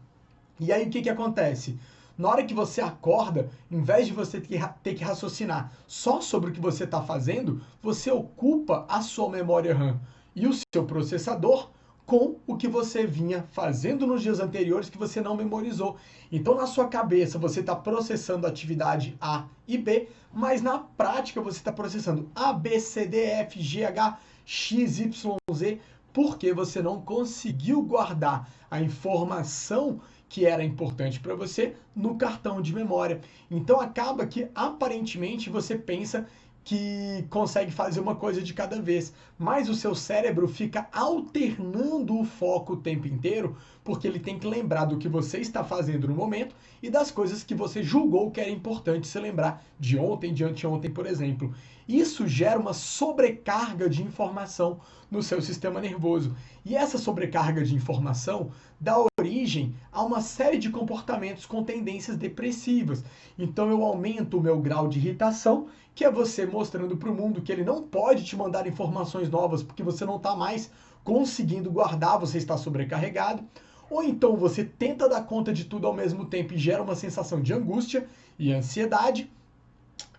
E aí o que acontece? Na hora que você acorda, em vez de você ter que raciocinar só sobre o que você está fazendo, você ocupa a sua memória RAM e o seu processador com o que você vinha fazendo nos dias anteriores que você não memorizou. Então, na sua cabeça, você está processando a atividade A e B, mas na prática você está processando A, B, C, D, F, G, H, X, Y, Z, porque você não conseguiu guardar a informação que era importante para você no cartão de memória. Então acaba que aparentemente você pensa que consegue fazer uma coisa de cada vez, mas o seu cérebro fica alternando o foco o tempo inteiro, porque ele tem que lembrar do que você está fazendo no momento e das coisas que você julgou que era importante se lembrar de ontem, de anteontem, por exemplo. Isso gera uma sobrecarga de informação no seu sistema nervoso. E essa sobrecarga de informação dá origem a uma série de comportamentos com tendências depressivas. Então eu aumento o meu grau de irritação, que é você mostrando para o mundo que ele não pode te mandar informações novas porque você não está mais conseguindo guardar, você está sobrecarregado. Ou então você tenta dar conta de tudo ao mesmo tempo e gera uma sensação de angústia e ansiedade.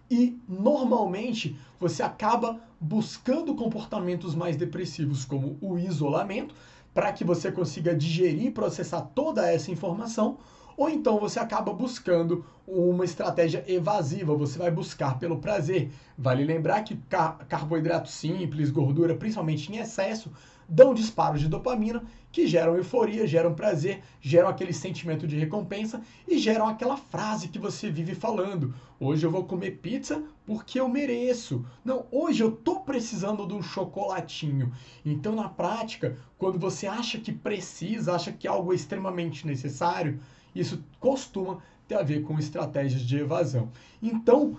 E normalmente você acaba buscando comportamentos mais depressivos, como o isolamento, para que você consiga digerir e processar toda essa informação. Ou então você acaba buscando uma estratégia evasiva, você vai buscar pelo prazer. Vale lembrar que carboidrato simples, gordura, principalmente em excesso, dão disparos de dopamina que geram euforia, geram prazer, geram aquele sentimento de recompensa e geram aquela frase que você vive falando. Hoje eu vou comer pizza porque eu mereço. Não, hoje eu tô precisando de um chocolatinho. Então, na prática, quando você acha que precisa, acha que algo é extremamente necessário, isso costuma ter a ver com estratégias de evasão. Então,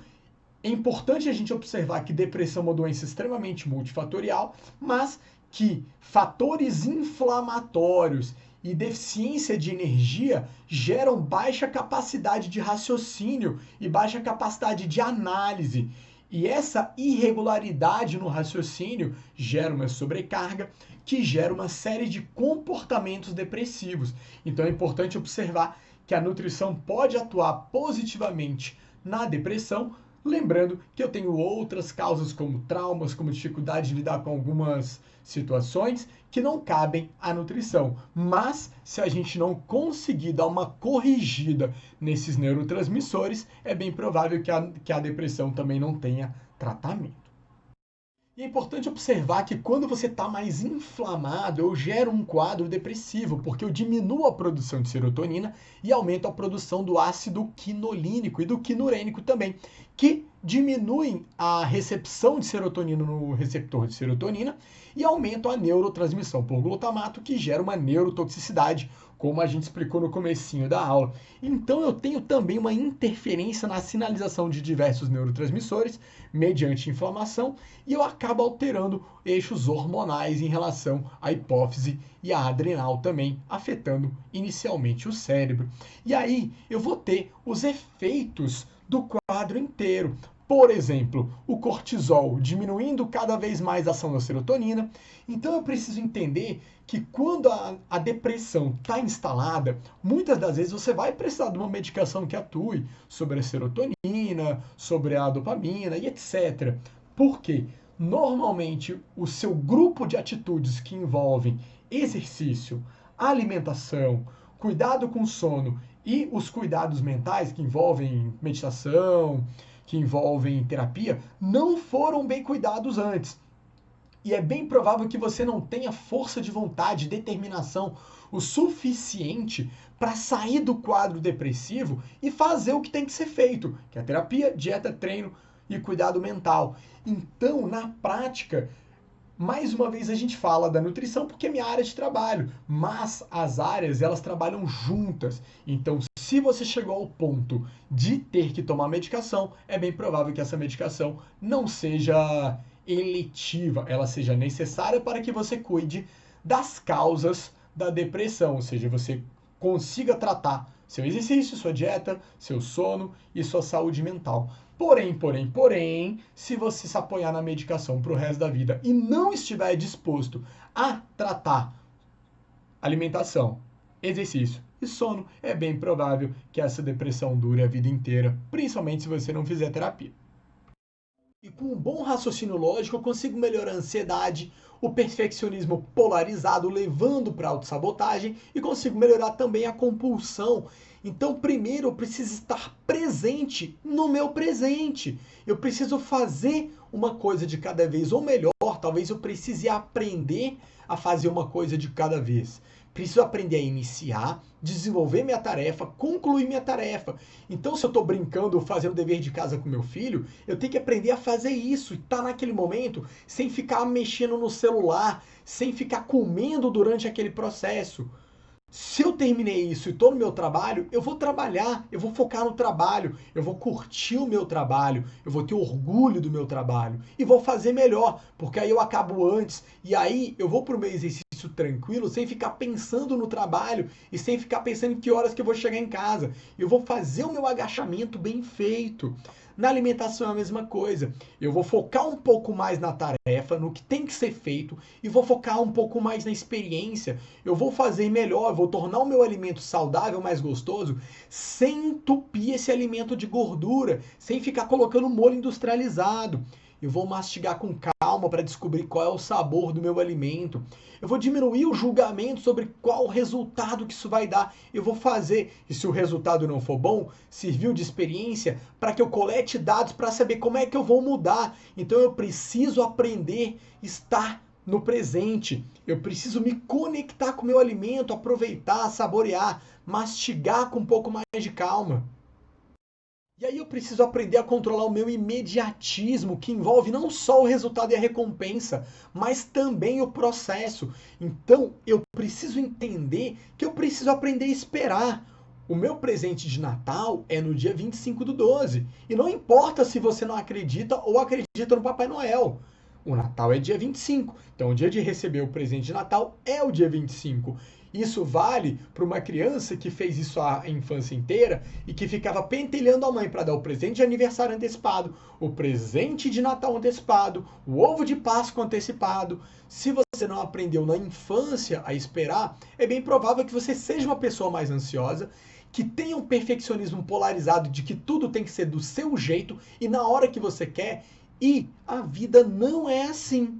é importante a gente observar que depressão é uma doença extremamente multifatorial, mas que fatores inflamatórios e deficiência de energia geram baixa capacidade de raciocínio e baixa capacidade de análise. E essa irregularidade no raciocínio gera uma sobrecarga que gera uma série de comportamentos depressivos. Então é importante observar que a nutrição pode atuar positivamente na depressão, lembrando que eu tenho outras causas como traumas, como dificuldade de lidar com algumas situações que não cabem à nutrição. Mas se a gente não conseguir dar uma corrigida nesses neurotransmissores, é bem provável que a depressão também não tenha tratamento. E é importante observar que quando você está mais inflamado, eu gero um quadro depressivo, porque eu diminuo a produção de serotonina e aumento a produção do ácido quinolínico e do quinurênico também, que diminuem a recepção de serotonina no receptor de serotonina e aumentam a neurotransmissão por glutamato, que gera uma neurotoxicidade, como a gente explicou no comecinho da aula. Então eu tenho também uma interferência na sinalização de diversos neurotransmissores mediante inflamação e eu acabo alterando eixos hormonais em relação à hipófise e à adrenal também, afetando inicialmente o cérebro. E aí eu vou ter os efeitos do quadro inteiro. Por exemplo, o cortisol diminuindo cada vez mais a ação da serotonina. Então eu preciso entender que quando a depressão está instalada, muitas das vezes você vai precisar de uma medicação que atue sobre a serotonina, sobre a dopamina e etc. Por quê? Normalmente o seu grupo de atitudes que envolvem exercício, alimentação, cuidado com o sono e os cuidados mentais que envolvem meditação, que envolvem terapia, não foram bem cuidados antes. E é bem provável que você não tenha força de vontade, determinação o suficiente para sair do quadro depressivo e fazer o que tem que ser feito, que é terapia, dieta, treino e cuidado mental. Então, na prática, mais uma vez a gente fala da nutrição porque é minha área de trabalho, mas as áreas elas trabalham juntas. Então, se você chegou ao ponto de ter que tomar medicação, é bem provável que essa medicação não seja eletiva, ela seja necessária para que você cuide das causas da depressão, ou seja, você consiga tratar seu exercício, sua dieta, seu sono e sua saúde mental. Porém, se você se apoiar na medicação para o resto da vida e não estiver disposto a tratar alimentação, exercício e sono, é bem provável que essa depressão dure a vida inteira, principalmente se você não fizer terapia. E com um bom raciocínio lógico, eu consigo melhorar a ansiedade, o perfeccionismo polarizado levando para a autossabotagem e consigo melhorar também a compulsão. Então, primeiro, eu preciso estar presente no meu presente. Eu preciso fazer uma coisa de cada vez, ou melhor, talvez eu precise aprender a fazer uma coisa de cada vez. Preciso aprender a iniciar, desenvolver minha tarefa, concluir minha tarefa. Então, se eu estou brincando, fazendo dever de casa com meu filho, eu tenho que aprender a fazer isso e estar naquele momento sem ficar mexendo no celular, sem ficar comendo durante aquele processo. Se eu terminei isso e estou no meu trabalho, eu vou trabalhar, eu vou focar no trabalho, eu vou curtir o meu trabalho, eu vou ter orgulho do meu trabalho e vou fazer melhor, porque aí eu acabo antes e aí eu vou para o meu exercício tranquilo, sem ficar pensando no trabalho e sem ficar pensando em que horas que eu vou chegar em casa. Eu vou fazer o meu agachamento bem feito. Na alimentação é a mesma coisa. Eu vou focar um pouco mais na tarefa, no que tem que ser feito, e vou focar um pouco mais na experiência. Eu vou fazer melhor, eu vou tornar o meu alimento saudável, mais gostoso, sem entupir esse alimento de gordura, sem ficar colocando molho industrializado. Eu vou mastigar com calma para descobrir qual é o sabor do meu alimento. Eu vou diminuir o julgamento sobre qual o resultado que isso vai dar. Eu vou fazer, e se o resultado não for bom, serviu de experiência para que eu colete dados para saber como é que eu vou mudar. Então eu preciso aprender a estar no presente. Eu preciso me conectar com o meu alimento, aproveitar, saborear, mastigar com um pouco mais de calma. E aí eu preciso aprender a controlar o meu imediatismo, que envolve não só o resultado e a recompensa, mas também o processo. Então eu preciso entender que eu preciso aprender a esperar. O meu presente de Natal é no dia 25/12. E não importa se você não acredita ou acredita no Papai Noel. O Natal é dia 25. Então o dia de receber o presente de Natal é o dia 25. Isso vale para uma criança que fez isso a infância inteira e que ficava pentelhando a mãe para dar o presente de aniversário antecipado, o presente de Natal antecipado, o ovo de Páscoa antecipado. Se você não aprendeu na infância a esperar, é bem provável que você seja uma pessoa mais ansiosa, que tenha um perfeccionismo polarizado de que tudo tem que ser do seu jeito e na hora que você quer. E a vida não é assim.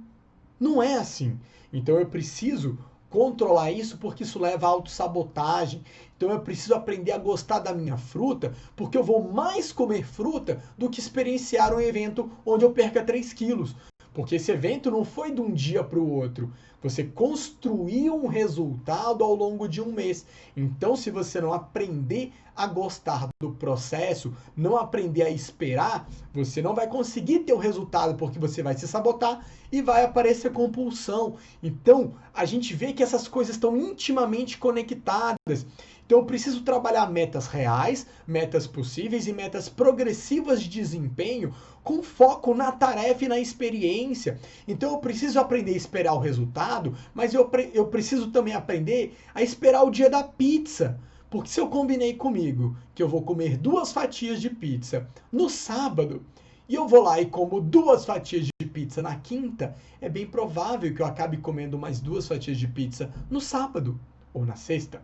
Não é assim. Então eu preciso controlar isso porque isso leva à autossabotagem. Então eu preciso aprender a gostar da minha fruta porque eu vou mais comer fruta do que experienciar um evento onde eu perca 3 quilos. Porque esse evento não foi de um dia para o outro. Você construiu um resultado ao longo de um mês. Então, se você não aprender a gostar do processo, não aprender a esperar, você não vai conseguir ter o resultado porque você vai se sabotar e vai aparecer compulsão. Então, a gente vê que essas coisas estão intimamente conectadas. Então eu preciso trabalhar metas reais, metas possíveis e metas progressivas de desempenho com foco na tarefa e na experiência. Então eu preciso aprender a esperar o resultado, mas eu preciso também aprender a esperar o dia da pizza. Porque se eu combinei comigo que eu vou comer 2 fatias de pizza no sábado, e eu vou lá e como 2 fatias de pizza na quinta, é bem provável que eu acabe comendo mais 2 fatias de pizza no sábado, ou na sexta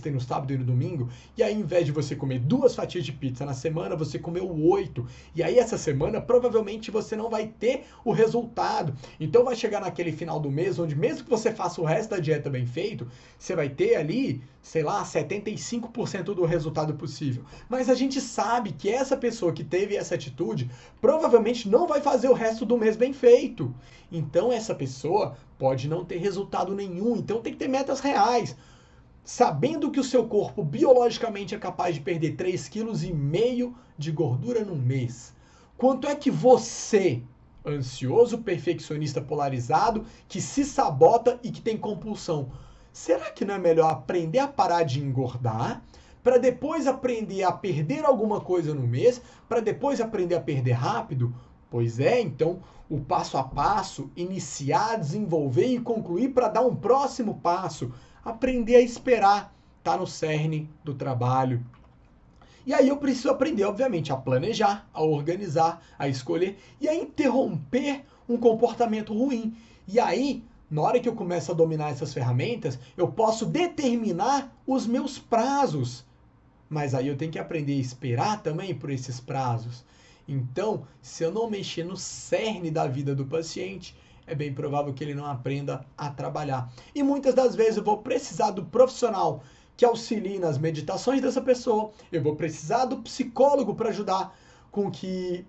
e no sábado e no domingo, e aí, ao invés de você comer 2 fatias de pizza na semana, você comeu 8. E aí, essa semana, provavelmente você não vai ter o resultado. Então, vai chegar naquele final do mês, onde mesmo que você faça o resto da dieta bem feito, você vai ter ali, sei lá, 75% do resultado possível. Mas a gente sabe que essa pessoa que teve essa atitude, provavelmente não vai fazer o resto do mês bem feito. Então, essa pessoa pode não ter resultado nenhum. Então, tem que ter metas reais. Sabendo que o seu corpo biologicamente é capaz de perder 3,5 kg de gordura num mês, quanto é que você, ansioso, perfeccionista polarizado, que se sabota e que tem compulsão, será que não é melhor aprender a parar de engordar, para depois aprender a perder alguma coisa no mês, para depois aprender a perder rápido? Pois é, então o passo a passo, iniciar, desenvolver e concluir para dar um próximo passo. Aprender a esperar, tá no cerne do trabalho. E aí eu preciso aprender, obviamente, a planejar, a organizar, a escolher e a interromper um comportamento ruim. E aí, na hora que eu começo a dominar essas ferramentas, eu posso determinar os meus prazos. Mas aí eu tenho que aprender a esperar também por esses prazos. Então, se eu não mexer no cerne da vida do paciente, é bem provável que ele não aprenda a trabalhar. E muitas das vezes eu vou precisar do profissional que auxilie nas meditações dessa pessoa, eu vou precisar do psicólogo para ajudar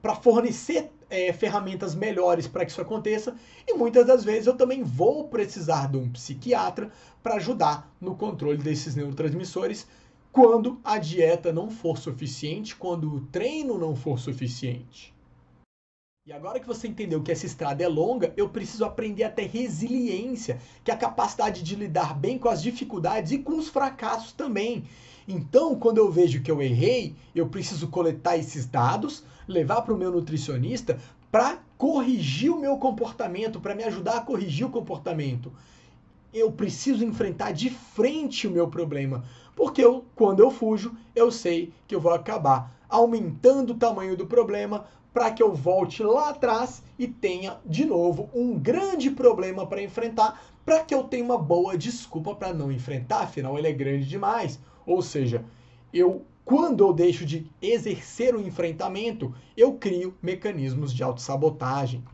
para fornecer ferramentas melhores para que isso aconteça, e muitas das vezes eu também vou precisar de um psiquiatra para ajudar no controle desses neurotransmissores quando a dieta não for suficiente, quando o treino não for suficiente. E agora que você entendeu que essa estrada é longa, eu preciso aprender a ter resiliência, que é a capacidade de lidar bem com as dificuldades e com os fracassos também. Então, quando eu vejo que eu errei, eu preciso coletar esses dados, levar para o meu nutricionista para corrigir o meu comportamento, para me ajudar a corrigir o comportamento. Eu preciso enfrentar de frente o meu problema, porque quando eu fujo, eu sei que eu vou acabar aumentando o tamanho do problema para que eu volte lá atrás e tenha de novo um grande problema para enfrentar, para que eu tenha uma boa desculpa para não enfrentar, afinal ele é grande demais. Ou seja, quando eu deixo de exercer o enfrentamento, eu crio mecanismos de autossabotagem.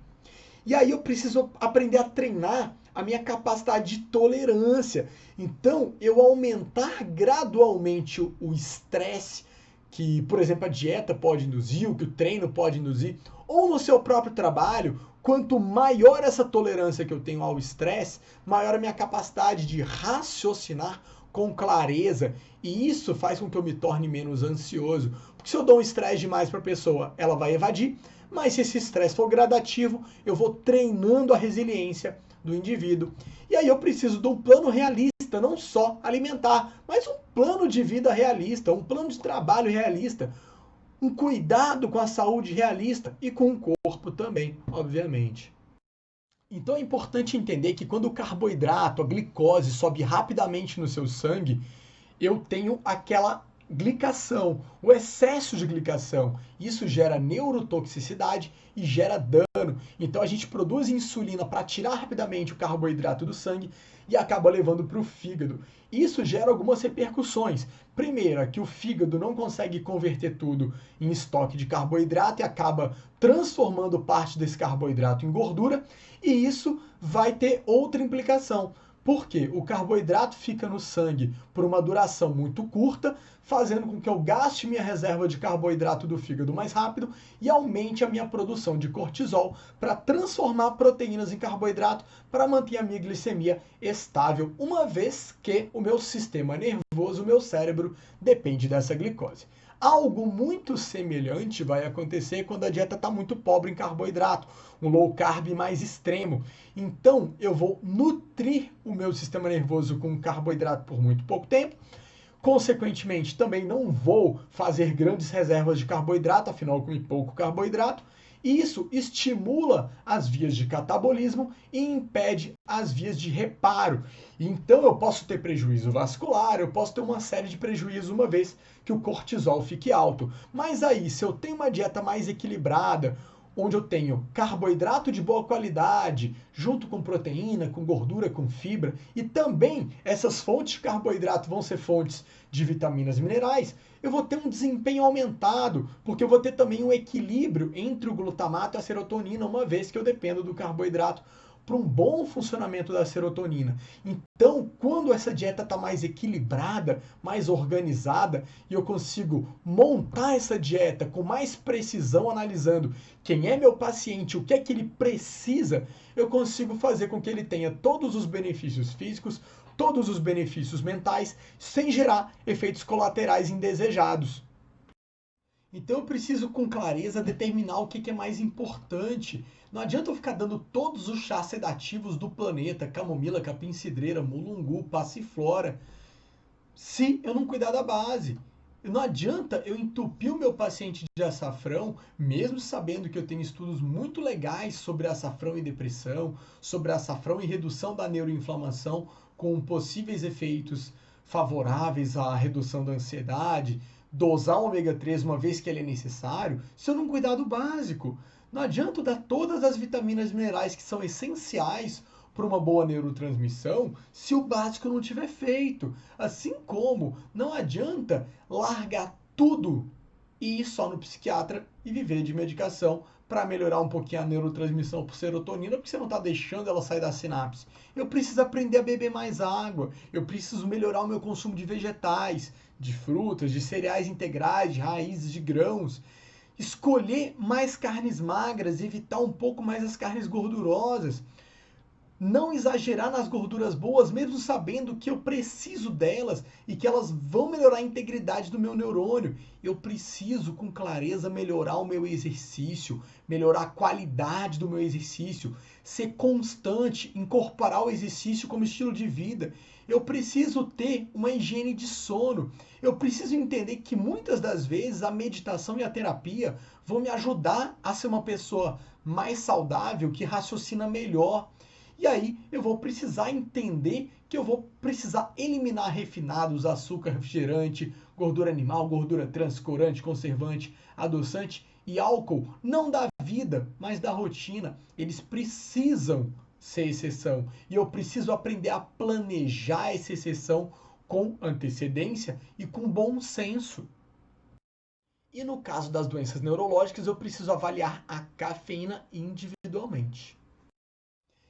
E aí eu preciso aprender a treinar a minha capacidade de tolerância. Então, eu aumentar gradualmente o estresse que, por exemplo, a dieta pode induzir, o que o treino pode induzir, ou no seu próprio trabalho, quanto maior essa tolerância que eu tenho ao estresse, maior a minha capacidade de raciocinar com clareza, e isso faz com que eu me torne menos ansioso. Porque se eu dou um estresse demais para a pessoa, ela vai evadir, mas se esse estresse for gradativo, eu vou treinando a resiliência do indivíduo. E aí eu preciso de um plano realista, não só alimentar, mas um plano de vida realista, um plano de trabalho realista, um cuidado com a saúde realista e com o corpo também, obviamente. Então é importante entender que quando o carboidrato, a glicose, sobe rapidamente no seu sangue, eu tenho aquela glicação, o excesso de glicação. Isso gera neurotoxicidade e gera dano. Então a gente produz insulina para tirar rapidamente o carboidrato do sangue e acaba levando para o fígado. Isso gera algumas repercussões. Primeira, que o fígado não consegue converter tudo em estoque de carboidrato e acaba transformando parte desse carboidrato em gordura, e isso vai ter outra implicação. Porque o carboidrato fica no sangue por uma duração muito curta, fazendo com que eu gaste minha reserva de carboidrato do fígado mais rápido e aumente a minha produção de cortisol para transformar proteínas em carboidrato para manter a minha glicemia estável, uma vez que o meu sistema nervoso, o meu cérebro, depende dessa glicose. Algo muito semelhante vai acontecer quando a dieta está muito pobre em carboidrato, um low carb mais extremo. Então, eu vou nutrir o meu sistema nervoso com carboidrato por muito pouco tempo. Consequentemente, também não vou fazer grandes reservas de carboidrato, afinal, comi pouco carboidrato. E isso estimula as vias de catabolismo e impede as vias de reparo. Então eu posso ter prejuízo vascular, eu posso ter uma série de prejuízos uma vez que o cortisol fique alto. Mas aí, se eu tenho uma dieta mais equilibrada, onde eu tenho carboidrato de boa qualidade, junto com proteína, com gordura, com fibra, e também essas fontes de carboidrato vão ser fontes de vitaminas e minerais, eu vou ter um desempenho aumentado, porque eu vou ter também um equilíbrio entre o glutamato e a serotonina, uma vez que eu dependo do carboidrato para um bom funcionamento da serotonina. Então, quando essa dieta está mais equilibrada, mais organizada, e eu consigo montar essa dieta com mais precisão, analisando quem é meu paciente, o que é que ele precisa, eu consigo fazer com que ele tenha todos os benefícios físicos, todos os benefícios mentais, sem gerar efeitos colaterais indesejados. Então eu preciso com clareza determinar o que é mais importante. Não adianta eu ficar dando todos os chás sedativos do planeta, camomila, capim-cidreira, mulungu, passiflora, se eu não cuidar da base. Não adianta eu entupir o meu paciente de açafrão, mesmo sabendo que eu tenho estudos muito legais sobre açafrão e depressão, sobre açafrão e redução da neuroinflamação, com possíveis efeitos favoráveis à redução da ansiedade, dosar o ômega 3 uma vez que ele é necessário, se eu não cuidar do básico. Não adianta eu dar todas as vitaminas e minerais que são essenciais para uma boa neurotransmissão se o básico não tiver feito. Assim como não adianta largar tudo e ir só no psiquiatra e viver de medicação para melhorar um pouquinho a neurotransmissão por serotonina, porque você não está deixando ela sair da sinapse. Eu preciso aprender a beber mais água, eu preciso melhorar o meu consumo de vegetais, de frutas, de cereais integrais, de raízes, de grãos. Escolher mais carnes magras, evitar um pouco mais as carnes gordurosas. Não exagerar nas gorduras boas, mesmo sabendo que eu preciso delas e que elas vão melhorar a integridade do meu neurônio. Eu preciso, com clareza, melhorar o meu exercício, melhorar a qualidade do meu exercício, ser constante, incorporar o exercício como estilo de vida. Eu preciso ter uma higiene de sono. Eu preciso entender que muitas das vezes a meditação e a terapia vão me ajudar a ser uma pessoa mais saudável, que raciocina melhor. E aí eu vou precisar entender que eu vou precisar eliminar refinados, açúcar, refrigerante, gordura animal, gordura trans, corante, conservante, adoçante e álcool. Não da vida, mas da rotina. Eles precisam ser exceção. E eu preciso aprender a planejar essa exceção com antecedência e com bom senso. E no caso das doenças neurológicas, eu preciso avaliar a cafeína individualmente.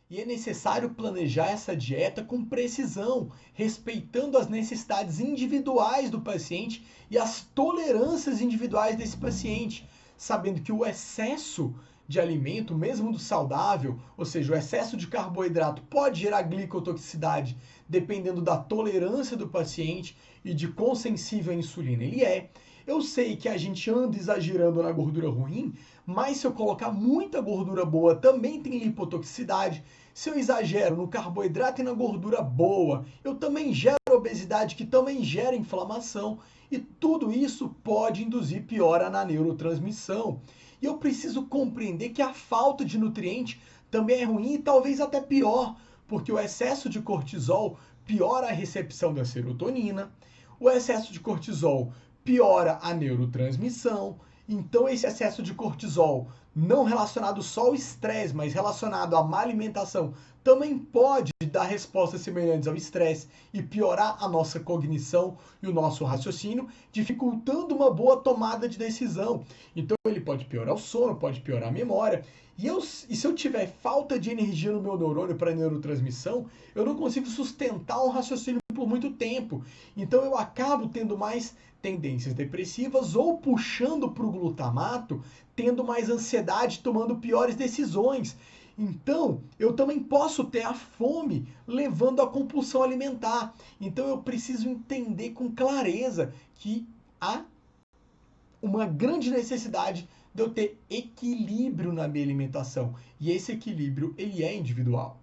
E é necessário planejar essa dieta com precisão, respeitando as necessidades individuais do paciente e as tolerâncias individuais desse paciente, sabendo que o excesso de alimento, mesmo do saudável, ou seja, o excesso de carboidrato pode gerar glicotoxicidade, dependendo da tolerância do paciente e de quão sensível à insulina ele é. Eu sei que a gente anda exagerando na gordura ruim, mas se eu colocar muita gordura boa, também tem lipotoxicidade. Se eu exagero no carboidrato e na gordura boa, eu também gero obesidade, que também gera inflamação. E tudo isso pode induzir piora na neurotransmissão. E eu preciso compreender que a falta de nutriente também é ruim e talvez até pior, porque o excesso de cortisol piora a recepção da serotonina, o excesso de cortisol piora a neurotransmissão. Então esse excesso de cortisol, não relacionado só ao estresse, mas relacionado à má alimentação, também pode dar respostas semelhantes ao estresse e piorar a nossa cognição e o nosso raciocínio, dificultando uma boa tomada de decisão. Então ele pode piorar o sono, pode piorar a memória. E se eu tiver falta de energia no meu neurônio para neurotransmissão, eu não consigo sustentar um raciocínio por muito tempo. Então eu acabo tendo mais tendências depressivas ou puxando para o glutamato, tendo mais ansiedade, tomando piores decisões. Então, eu também posso ter a fome levando à compulsão alimentar. Então, eu preciso entender com clareza que há uma grande necessidade de eu ter equilíbrio na minha alimentação. E esse equilíbrio, ele é individual.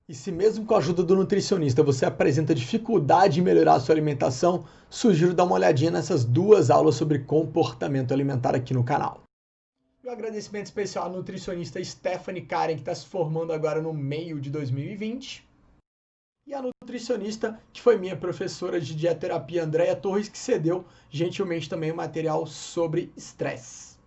E se mesmo com a ajuda do nutricionista você apresenta dificuldade em melhorar a sua alimentação, sugiro dar uma olhadinha nessas 2 aulas sobre comportamento alimentar aqui no canal. E um agradecimento especial à nutricionista Stephanie Karen, que está se formando agora no meio de 2020. E a nutricionista, que foi minha professora de dietoterapia, Andréia Torres, que cedeu gentilmente também o material sobre estresse.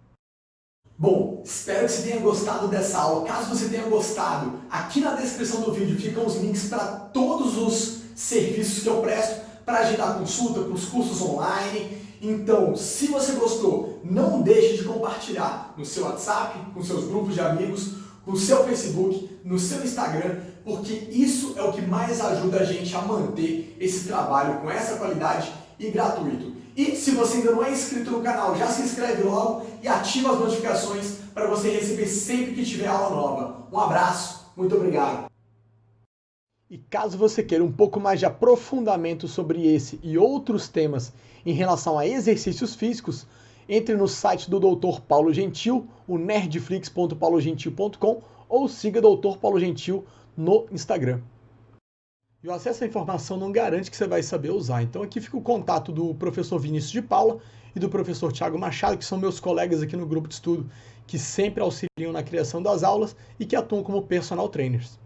Bom, espero que você tenha gostado dessa aula. Caso você tenha gostado, aqui na descrição do vídeo ficam os links para todos os serviços que eu presto para agendar consulta, para os cursos online. Então, se você gostou, não deixe de compartilhar no seu WhatsApp, com seus grupos de amigos, no seu Facebook, no seu Instagram, porque isso é o que mais ajuda a gente a manter esse trabalho com essa qualidade e gratuito. E se você ainda não é inscrito no canal, já se inscreve logo e ativa as notificações para você receber sempre que tiver aula nova. Um abraço, muito obrigado! E caso você queira um pouco mais de aprofundamento sobre esse e outros temas em relação a exercícios físicos, entre no site do Dr. Paulo Gentil, o nerdflix.paulogentil.com, ou siga Dr. Paulo Gentil no Instagram. E o acesso à informação não garante que você vai saber usar. Então aqui fica o contato do professor Vinícius de Paula e do professor Thiago Machado, que são meus colegas aqui no grupo de estudo, que sempre auxiliam na criação das aulas e que atuam como personal trainers.